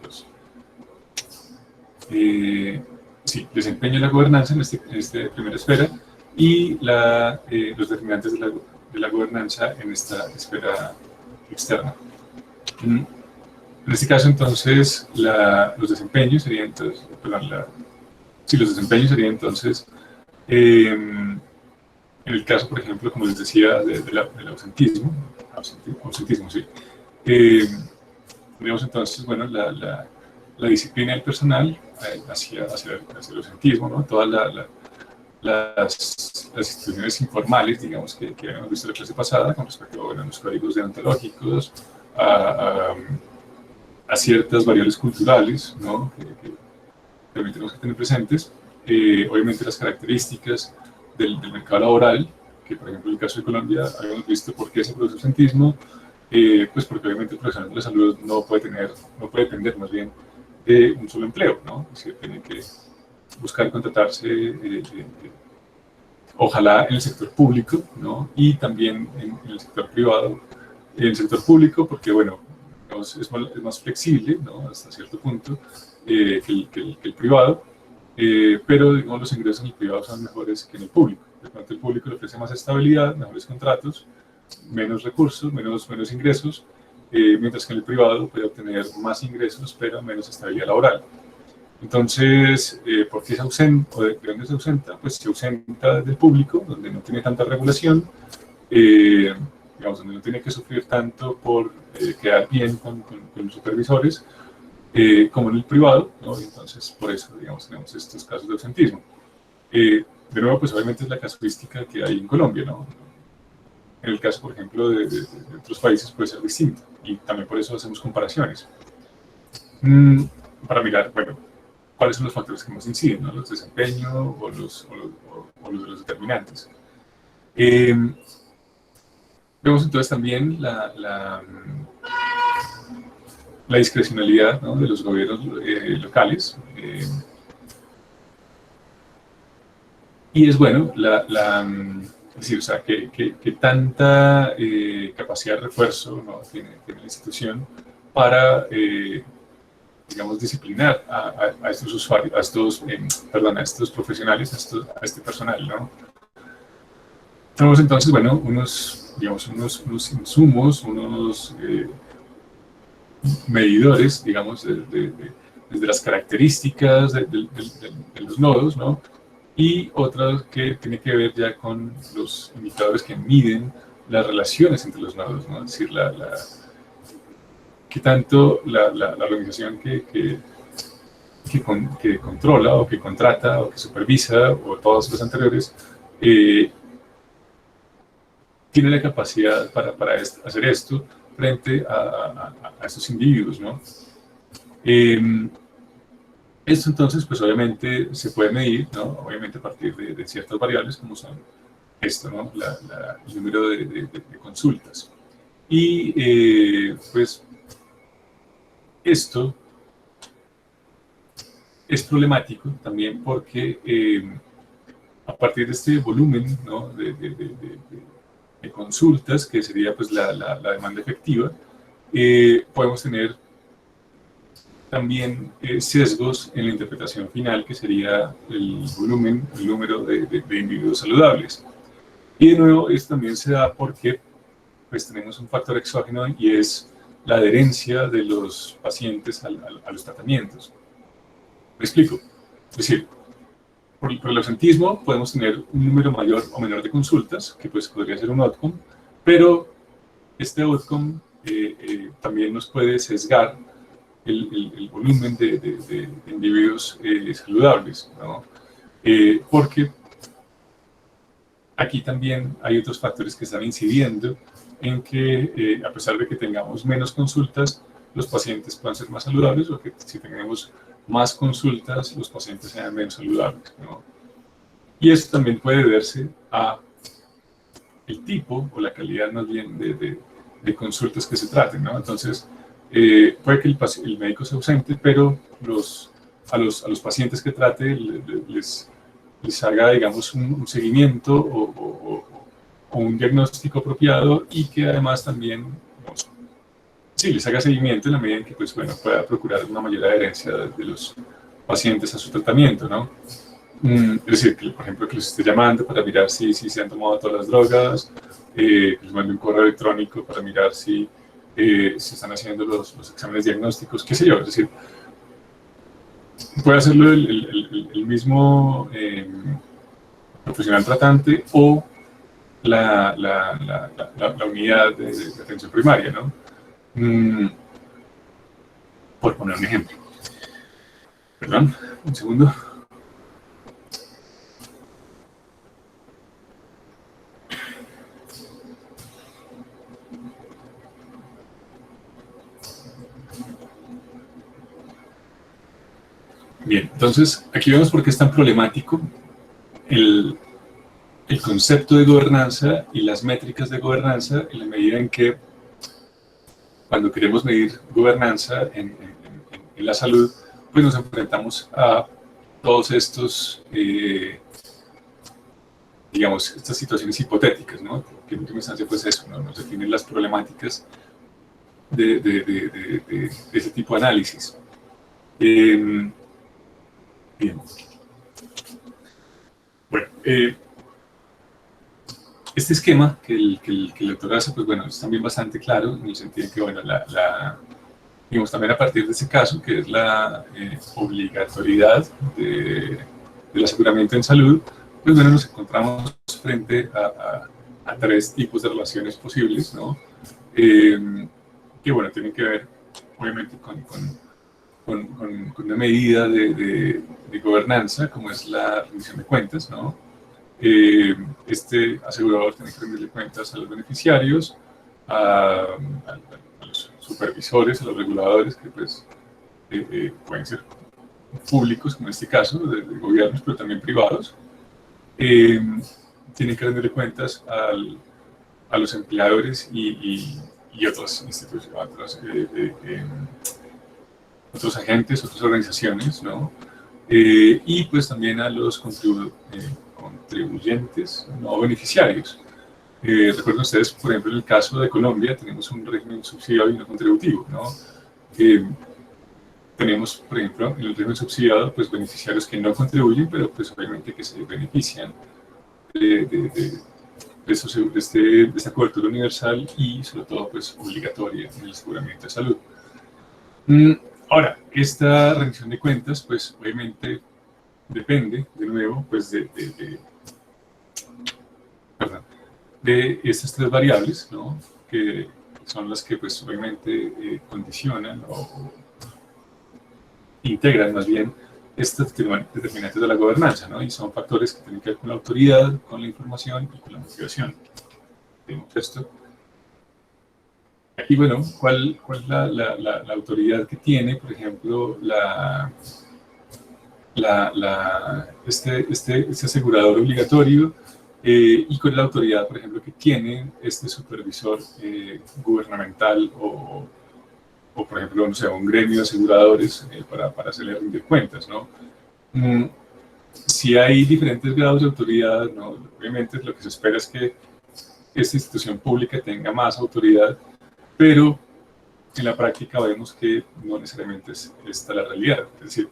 Sí, desempeño de la gobernanza en esta primera esfera y los determinantes de la gobernanza en esta esfera externa. En este caso, entonces, los desempeños serían entonces, los desempeños serían entonces, en el caso, por ejemplo, como les decía, del ausentismo, sí. Tenemos entonces, bueno, la disciplina del personal hacia el ausentismo, ¿no? Todas las instituciones informales, digamos, que habíamos visto en la clase pasada, con respecto a los códigos deontológicos, a ciertas variables culturales, ¿no? que también tenemos que tener presentes. Obviamente las características del mercado laboral, que por ejemplo en el caso de Colombia habíamos visto por qué se produce ausentismo, pues porque obviamente el profesional de la salud no puede depender más bien de un solo empleo, ¿no? Es decir, tiene que buscar contratarse, ojalá en el sector público, ¿no? Y también en el sector privado. En el sector público, porque, bueno, es más flexible, ¿no? Hasta cierto punto, que el privado, pero, digamos, los ingresos en el privado son mejores que en el público. De pronto el público le ofrece más estabilidad, mejores contratos, menos recursos, menos ingresos, mientras que en el privado puede obtener más ingresos, pero menos estabilidad laboral. Entonces, ¿por qué se ausenta? ¿O de dónde se ausenta? Pues se ausenta del público, donde no tiene tanta regulación, digamos, donde no tiene que sufrir tanto por quedar bien con los supervisores, como en el privado, ¿no? Entonces, por eso, digamos, tenemos estos casos de ausentismo. De nuevo, pues obviamente es la casuística que hay en Colombia, ¿no? En el caso, por ejemplo, de otros países puede ser distinto, y también por eso hacemos comparaciones. Para mirar, bueno, cuáles son los factores que más inciden, ¿no? Los desempeño o los de los determinantes. Vemos entonces también la discrecionalidad, ¿no?, de los gobiernos locales. Y es bueno, es decir, o sea, que tanta capacidad de refuerzo, ¿no?, tiene la institución para, digamos, disciplinar a estos usuarios, a estos profesionales, a este personal, ¿no? Tenemos entonces, bueno, unos insumos, unos medidores, digamos, desde las características de los nodos, ¿no? Y otra que tiene que ver ya con los indicadores que miden las relaciones entre los nodos, ¿no? Es decir, qué tanto la organización que controla o que contrata o que supervisa, o todos los anteriores, tiene la capacidad para hacer esto frente a estos individuos, ¿no? Esto entonces, pues obviamente se puede medir, ¿no? Obviamente a partir de ciertas variables como son esto, ¿no? El número de consultas. Y pues esto es problemático también porque a partir de este volumen, ¿no?, de consultas, que sería pues la demanda efectiva, podemos tener también sesgos en la interpretación final, que sería el volumen, el número de individuos saludables. Y de nuevo, esto también se da porque pues tenemos un factor exógeno, y es la adherencia de los pacientes a los tratamientos. ¿Me explico? Es decir, por el ausentismo podemos tener un número mayor o menor de consultas, que pues podría ser un outcome, pero este outcome también nos puede sesgar el volumen de individuos saludables, ¿no? Porque aquí también hay otros factores que están incidiendo en que, a pesar de que tengamos menos consultas, los pacientes puedan ser más saludables, o que si tenemos más consultas, los pacientes sean menos saludables, ¿no? Y eso también puede deberse a el tipo o la calidad más bien de consultas que se traten, ¿no? Entonces, puede que el médico sea ausente, pero a los pacientes que trate les haga, digamos, un seguimiento o un diagnóstico apropiado, y que además también, digamos, sí, les haga seguimiento en la medida en que, pues, bueno, pueda procurar una mayor adherencia de los pacientes a su tratamiento, ¿no? Es decir, que, por ejemplo, que los esté llamando para mirar si se han tomado todas las drogas, que les mande un correo electrónico para mirar si se están haciendo los exámenes diagnósticos, qué sé yo. Es decir, puede hacerlo el mismo profesional tratante o la unidad de atención primaria, ¿no? Por poner un ejemplo. Perdón, un segundo. Bien, entonces aquí vemos por qué es tan problemático el concepto de gobernanza y las métricas de gobernanza, en la medida en que, cuando queremos medir gobernanza en la salud, pues nos enfrentamos a todos estos, digamos, estas situaciones hipotéticas, ¿no? Que en última instancia, pues eso, ¿no?, nos definen las problemáticas de ese tipo de análisis. Bien. Bueno, este esquema que el doctor hace, pues bueno, es también bastante claro, en el sentido de que, bueno, digamos, también a partir de ese caso, que es la obligatoriedad del aseguramiento en salud, pues bueno, nos encontramos frente a tres tipos de relaciones posibles, ¿no? Que, bueno, tienen que ver, obviamente, con una medida de gobernanza, como es la rendición de cuentas, ¿no? Este asegurador tiene que rendirle cuentas a los beneficiarios, a los supervisores, a los reguladores, que pues pueden ser públicos, como en este caso, de gobiernos, pero también privados, tienen que rendirle cuentas a los empleadores y otras instituciones, otros agentes, otras organizaciones, ¿no? Y pues también a los contribuyentes no beneficiarios. Recuerden ustedes, por ejemplo, en el caso de Colombia, tenemos un régimen subsidiado y no contributivo, ¿no? Tenemos, por ejemplo, en el régimen subsidiado, pues beneficiarios que no contribuyen, pero pues obviamente que se benefician de esta cobertura universal y sobre todo pues obligatoria en el aseguramiento de salud. Ahora, esta rendición de cuentas, pues obviamente depende, de nuevo, pues de estas tres variables, ¿no? Que son las que pues obviamente condicionan o integran más bien estos determinantes de la gobernanza, ¿no? Y son factores que tienen que ver con la autoridad, con la información y con la motivación. Tenemos esto. Y bueno, ¿cuál es la autoridad que tiene, por ejemplo, este asegurador obligatorio? Y con la autoridad, por ejemplo, que tiene este supervisor gubernamental o, por ejemplo, no sé, un gremio de aseguradores para hacerle rendir cuentas, ¿no? Si hay diferentes grados de autoridad, ¿no? Obviamente lo que se espera es que esta institución pública tenga más autoridad, pero en la práctica vemos que no necesariamente es esta la realidad. Es decir,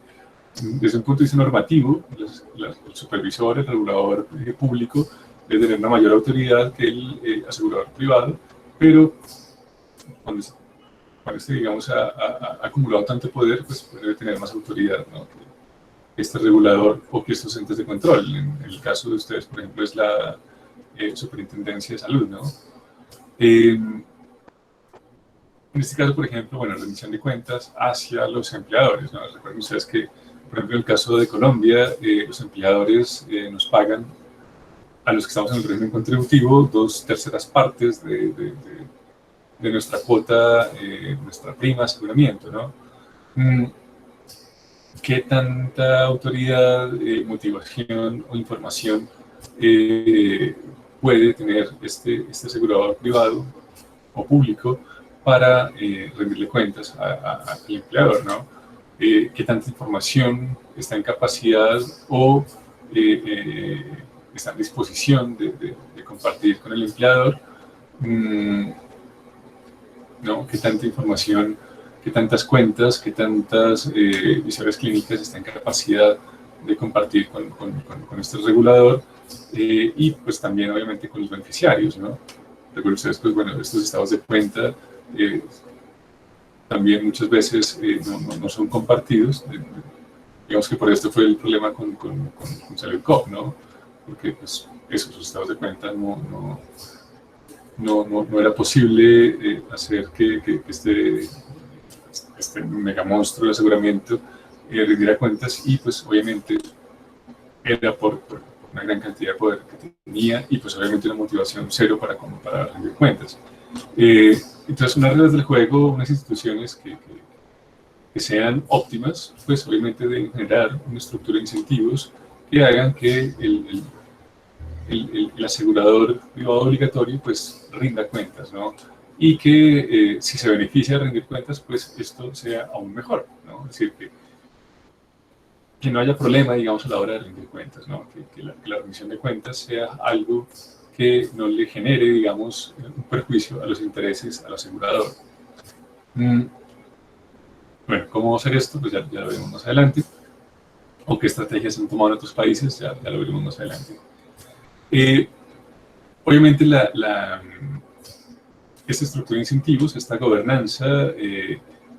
desde un punto de vista normativo, el supervisor, el regulador público debe tener una mayor autoridad que el asegurador privado, pero cuando digamos, ha acumulado tanto poder, pues debe tener más autoridad, ¿no? Que este regulador o que estos entes de control. En el caso de ustedes, por ejemplo, es la Superintendencia de Salud, ¿no? En este caso, por ejemplo, bueno, rendición de cuentas hacia los empleadores, ¿no? Recuerden ustedes que, por ejemplo, en el caso de Colombia, los empleadores nos pagan a los que estamos en el régimen contributivo 2/3 partes de nuestra cuota, nuestra prima de aseguramiento, ¿no? ¿Qué tanta autoridad, motivación o información puede tener este asegurador privado o público para rendirle cuentas al empleador, ¿no? ¿Qué tanta información está en capacidad o está en disposición de compartir con el empleador? ¿No? ¿Qué tanta información, qué tantas cuentas, qué tantas historias clínicas está en capacidad de compartir con este regulador? Y pues también obviamente con los beneficiarios, ¿no? Recuerden ustedes, pues bueno, estos estados de cuenta también muchas veces no son compartidos. Digamos que por esto fue el problema con Salud, ¿no? Porque pues esos estados de cuenta no era posible hacer que este mega monstruo de aseguramiento rindiera cuentas, y pues obviamente era por una gran cantidad de poder que tenía y pues obviamente una motivación cero para rendir cuentas. Entonces, unas reglas del juego, unas instituciones que sean óptimas, pues obviamente deben generar una estructura de incentivos que hagan que el asegurador privado obligatorio pues rinda cuentas, ¿no? Y que si se beneficia de rendir cuentas, pues esto sea aún mejor, ¿no? Es decir, que no haya problema, digamos, a la hora de rendir cuentas, ¿no? Que la rendición de cuentas sea algo que no le genere, digamos, un perjuicio a los intereses al asegurador. Bueno, ¿cómo hacer esto? Pues ya lo veremos más adelante. O qué estrategias se han tomado en otros países, ya lo veremos más adelante. Obviamente esta estructura de incentivos, esta gobernanza,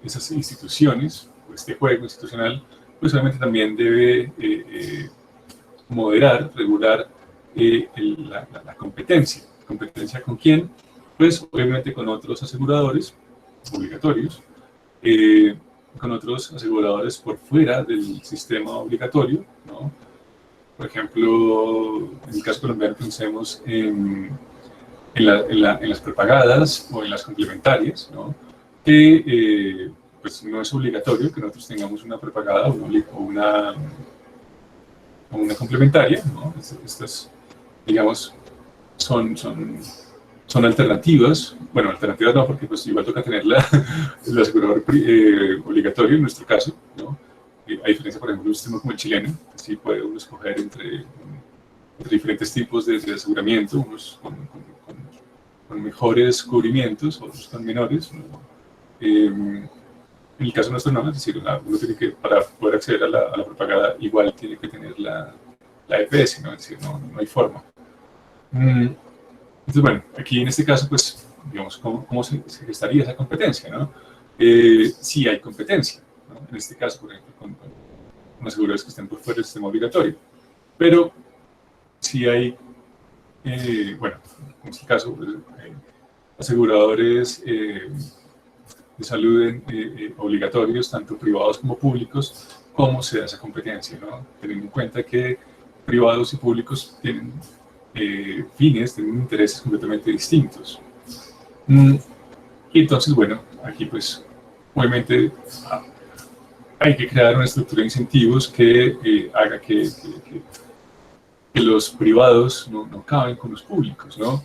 esas instituciones, este juego institucional, pues obviamente también debe moderar, regular la competencia. ¿Competencia con quién? Pues obviamente con otros aseguradores obligatorios, con otros aseguradores por fuera del sistema obligatorio, ¿no? Por ejemplo, en el caso colombiano pensemos en las prepagadas o en las complementarias, ¿no? Que pues no es obligatorio que nosotros tengamos una prepagada o una complementaria, ¿no? Estas, digamos, son alternativas. Bueno, alternativas no, porque pues igual toca tener el asegurador obligatorio en nuestro caso, ¿no? A diferencia, por ejemplo, de un sistema como el chileno, sí puede uno escoger entre diferentes tipos de aseguramiento, unos con mejores cubrimientos, otros con menores, ¿no? En el caso nuestro no, es decir, uno tiene que, para poder acceder a la prepagada, igual tiene que tener la EPS, ¿no? Es decir, no hay forma. Entonces, bueno, aquí en este caso, pues, digamos, ¿cómo se gestaría esa competencia, ¿no? Sí hay competencia, ¿no? En este caso, por ejemplo, con aseguradores que estén por fuera del sistema obligatorio. Pero sí hay, bueno, en este caso, pues, aseguradores de salud obligatorios, tanto privados como públicos, cómo se da esa competencia, ¿no? Teniendo en cuenta que privados y públicos tienen fines, tienen intereses completamente distintos. Y entonces, bueno, aquí pues obviamente hay que crear una estructura de incentivos que haga que los privados no caben con los públicos, ¿no?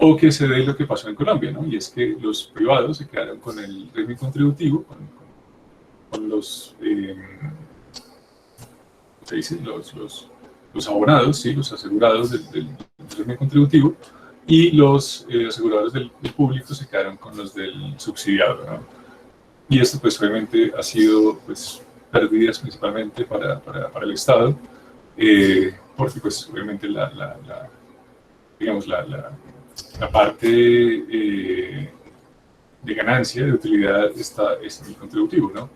O que se dé lo que pasó en Colombia, ¿no? Y es que los privados se quedaron con el régimen contributivo, con los, ¿cómo se dice? Los abonados, ¿sí? Los asegurados del régimen contributivo, y los aseguradores del público se quedaron con los del subsidiado, ¿no? Y esto pues obviamente ha sido pues pérdidas principalmente para el Estado, porque pues obviamente digamos, la parte de ganancia, de utilidad, es en el contributivo, ¿no?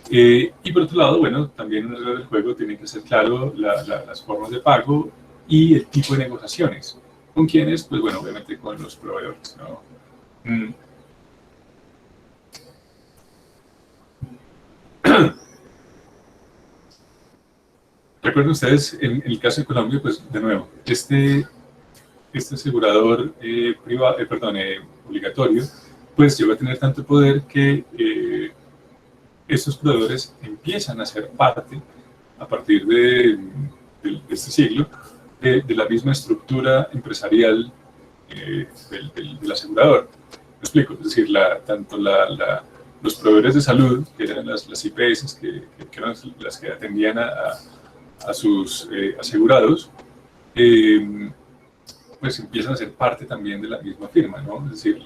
Y por otro lado, bueno, también una regla del juego tiene que ser claro las formas de pago y el tipo de negociaciones. ¿Con quiénes? Pues bueno, obviamente con los proveedores, ¿no? Recuerden ustedes, en el caso de Colombia, pues de nuevo, este asegurador obligatorio, pues llegó a tener tanto poder que estos proveedores empiezan a ser parte, a partir de este siglo, de la misma estructura empresarial del asegurador. Me explico, es decir, tanto los proveedores de salud, que eran las IPS, que eran las que atendían a sus asegurados, pues empiezan a ser parte también de la misma firma, ¿no? Es decir,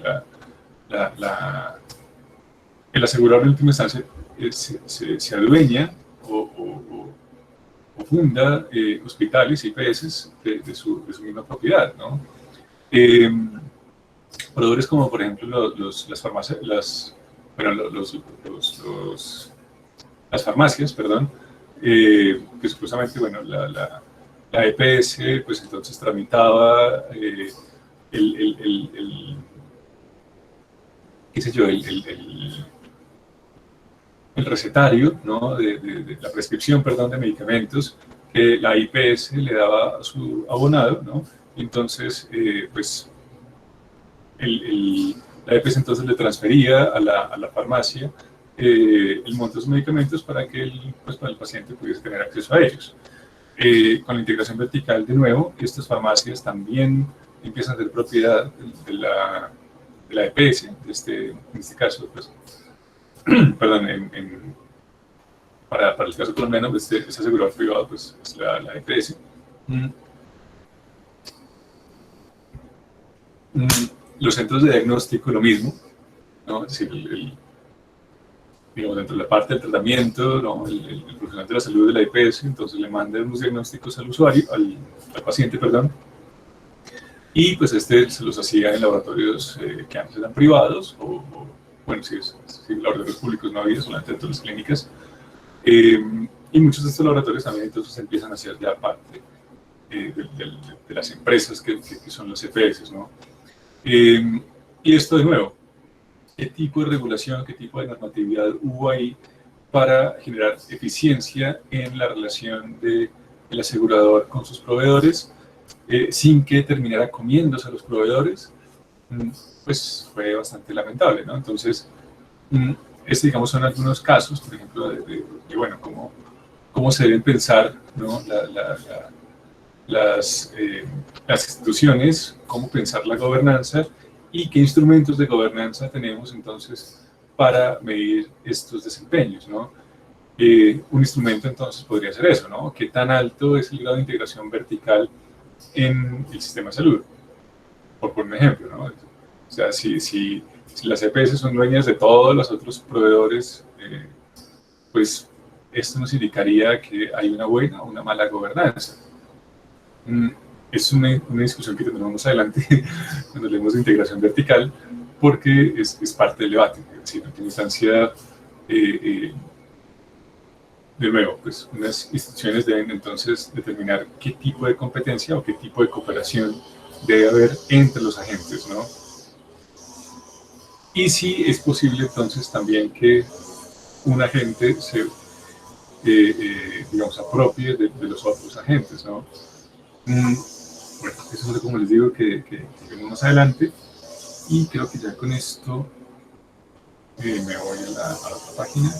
el asegurador en última instancia se adueña o funda hospitales, IPS, de su misma propiedad, ¿no? Proveedores como, por ejemplo, las farmacias, las farmacias, perdón, que supuestamente, bueno, la EPS, pues entonces tramitaba qué sé yo, el recetario, ¿no? de la prescripción, perdón, de medicamentos que la IPS le daba a su abonado, ¿no? Entonces, pues, la IPS entonces le transfería a la farmacia el monto de los medicamentos para que para el paciente pudiese tener acceso a ellos. Con la integración vertical, de nuevo, estas farmacias también empiezan a ser propiedad de la EPS, en este caso, pues, perdón, para el caso colombiano, este asegurador privado, pues, es la EPS. Los centros de diagnóstico, lo mismo, ¿no? Es decir, digamos, dentro de la parte del tratamiento, ¿no? el profesional de la salud de la IPS, entonces le manda unos diagnósticos al usuario, al paciente, perdón, y pues se los hacía en laboratorios que antes eran privados, bueno, si laboratorios públicos no había, solamente dentro de las clínicas, y muchos de estos laboratorios también entonces empiezan a ser ya parte de las empresas que son las EPS, ¿no? Y esto de nuevo, ¿qué tipo de regulación, qué tipo de normatividad hubo ahí para generar eficiencia en la relación del asegurador con sus proveedores, sin que terminara comiéndose a los proveedores mm, pues fue bastante lamentable, ¿no? Entonces, mm, este, digamos, son algunos casos, por ejemplo, de, bueno, cómo se deben pensar, ¿no? Las instituciones, cómo pensar la gobernanza y qué instrumentos de gobernanza tenemos entonces para medir estos desempeños, ¿no? Un instrumento entonces podría ser eso, ¿no? ¿Qué tan alto es el grado de integración vertical en el sistema de salud? Por poner un ejemplo, ¿no? O sea, si las EPS son dueñas de todos los otros proveedores, pues esto nos indicaría que hay una buena o una mala gobernanza. Mm, es una discusión que tendremos más adelante cuando hablemos de integración vertical, porque es parte del debate. Es decir, en instancia, de nuevo, pues unas instituciones deben entonces determinar qué tipo de competencia o qué tipo de cooperación debe haber entre los agentes, ¿no? Y si es posible entonces también que un agente se, digamos, apropie de los otros agentes, ¿no? Bueno, eso es como les digo que vemos más adelante, y creo que ya con esto me voy a la otra página.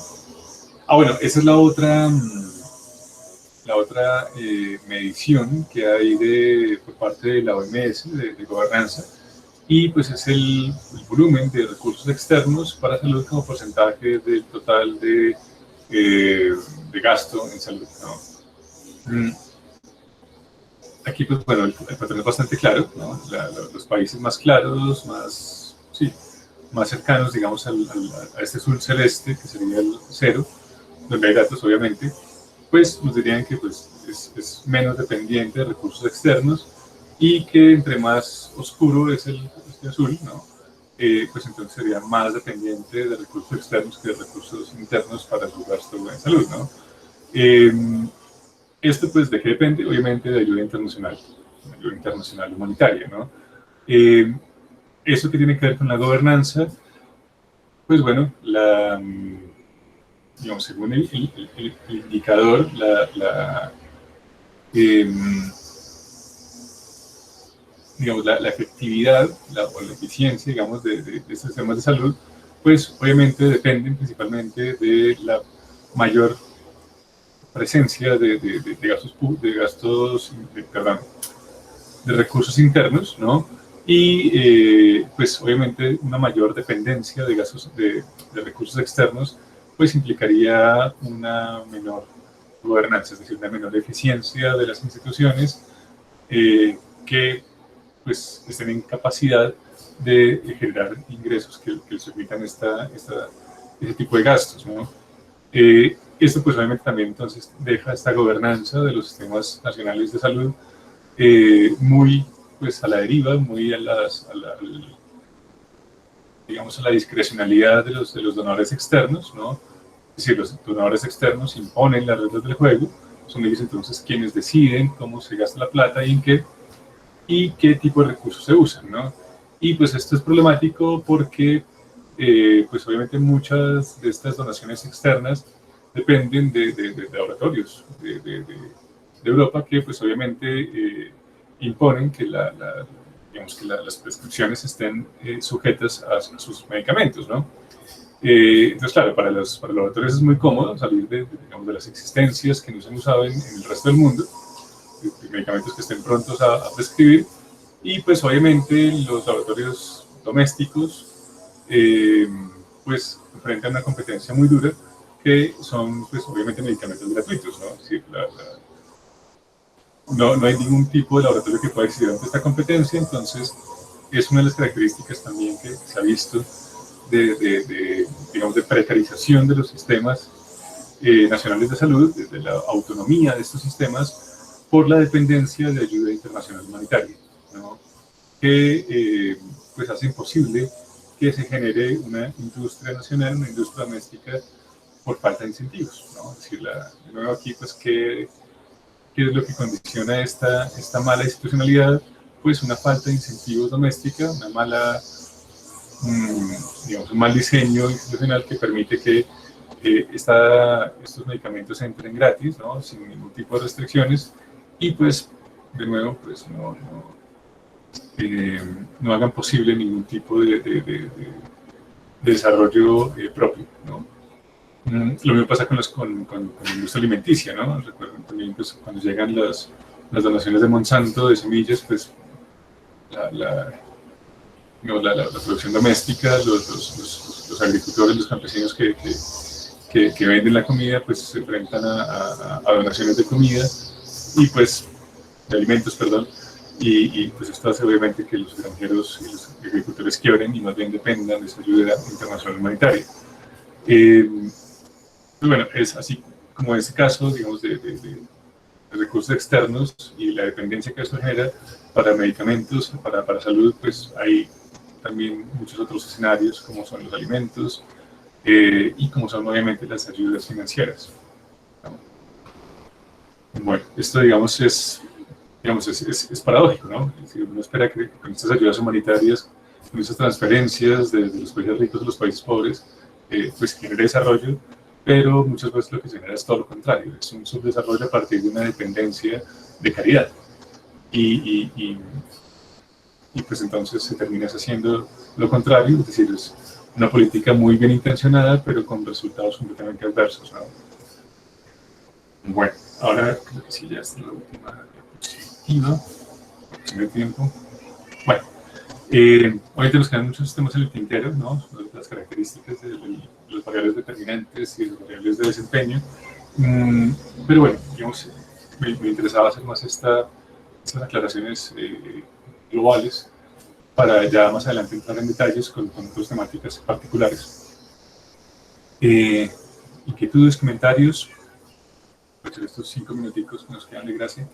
Ah, bueno, esa es la otra medición que hay por parte de la OMS, de gobernanza, y pues es el volumen de recursos externos para salud como porcentaje del total de gasto en salud, ¿no? Aquí, pues bueno, el patrón es bastante claro, ¿no? Los países más claros, sí, más cercanos, digamos, a este azul celeste, que sería el cero, donde hay datos, obviamente, pues nos dirían que pues, es menos dependiente de recursos externos, y que entre más oscuro es este azul, ¿no? Pues entonces sería más dependiente de recursos externos que de recursos internos para su gasto en salud, ¿no? Eh, Esto, pues, ¿de qué depende? Obviamente de ayuda internacional humanitaria, ¿no? Eso que tiene que ver con la gobernanza, pues bueno, digamos, según el indicador, eh, digamos, la efectividad o la eficiencia, digamos, de estos sistemas de salud, pues obviamente dependen principalmente de la mayor presencia perdón, de recursos internos, ¿no? Y pues obviamente una mayor dependencia de gastos de recursos externos, pues implicaría una menor gobernanza, es decir, una menor eficiencia de las instituciones, que pues estén en capacidad de generar ingresos que les permitan ese tipo de gastos, ¿no? Esto pues obviamente también entonces deja esta gobernanza de los sistemas nacionales de salud muy pues a la deriva, muy digamos, a la discrecionalidad de los donadores externos, ¿no? Es decir, los donadores externos imponen las reglas del juego, son ellos entonces quienes deciden cómo se gasta la plata y qué tipo de recursos se usan, ¿no? Y pues esto es problemático porque pues obviamente muchas de estas donaciones externas dependen de laboratorios de Europa, que pues obviamente imponen que, digamos, que las prescripciones estén sujetas a sus medicamentos, ¿no? Entonces, claro, para los laboratorios es muy cómodo salir digamos, de las existencias que no se han usado en el resto del mundo, de medicamentos que estén prontos a prescribir, y pues obviamente los laboratorios domésticos pues enfrentan una competencia muy dura, que son pues obviamente medicamentos gratuitos, ¿no? Es decir, no hay ningún tipo de laboratorio que pueda existir ante esta competencia. Entonces es una de las características también que se ha visto digamos, de precarización de los sistemas nacionales de salud, de la autonomía de estos sistemas, por la dependencia de ayuda internacional humanitaria, ¿no? Que pues hace imposible que se genere una industria nacional, una industria doméstica, por falta de incentivos, ¿no? Es decir, de nuevo aquí, pues, ¿qué es lo que condiciona esta mala institucionalidad? Pues una falta de incentivos doméstica, una mala, digamos, un mal diseño institucional que permite que estos medicamentos entren gratis, ¿no? Sin ningún tipo de restricciones, y pues, de nuevo, pues no hagan posible ningún tipo de desarrollo propio, ¿no? Lo mismo pasa con la industria alimenticia, ¿no? Recuerden también pues, cuando llegan las donaciones de Monsanto de semillas, pues la producción doméstica, los agricultores, los campesinos que venden la comida, pues se enfrentan a donaciones de comida y pues de alimentos, perdón, y pues esto hace obviamente que los granjeros y los agricultores quiebren y más bien dependan de esa ayuda internacional humanitaria. Pues bueno, es así como en este caso, digamos, de recursos externos y la dependencia que esto genera para medicamentos, para salud, pues hay también muchos otros escenarios como son los alimentos y como son obviamente las ayudas financieras. Bueno, esto digamos es paradójico, ¿no? Es decir, uno espera que con estas ayudas humanitarias, con estas transferencias de los países ricos a los países pobres, pues genere desarrollo, pero muchas veces lo que se genera es todo lo contrario, es un subdesarrollo a partir de una dependencia de caridad. Y pues entonces se termina haciendo lo contrario, es decir, es una política muy bien intencionada, pero con resultados completamente adversos, ¿no? Bueno, ahora creo que sí, ya está la última diapositiva, en el tiempo. Bueno, ahorita nos quedan muchos temas en el tintero, ¿no? Las características de los variables determinantes y las variables de desempeño. Pero bueno, digamos, me interesaba hacer más estas aclaraciones globales para ya más adelante entrar en detalles con otras temáticas particulares. Inquietudes, comentarios, pues en estos 5 minuticos que nos quedan de gracia.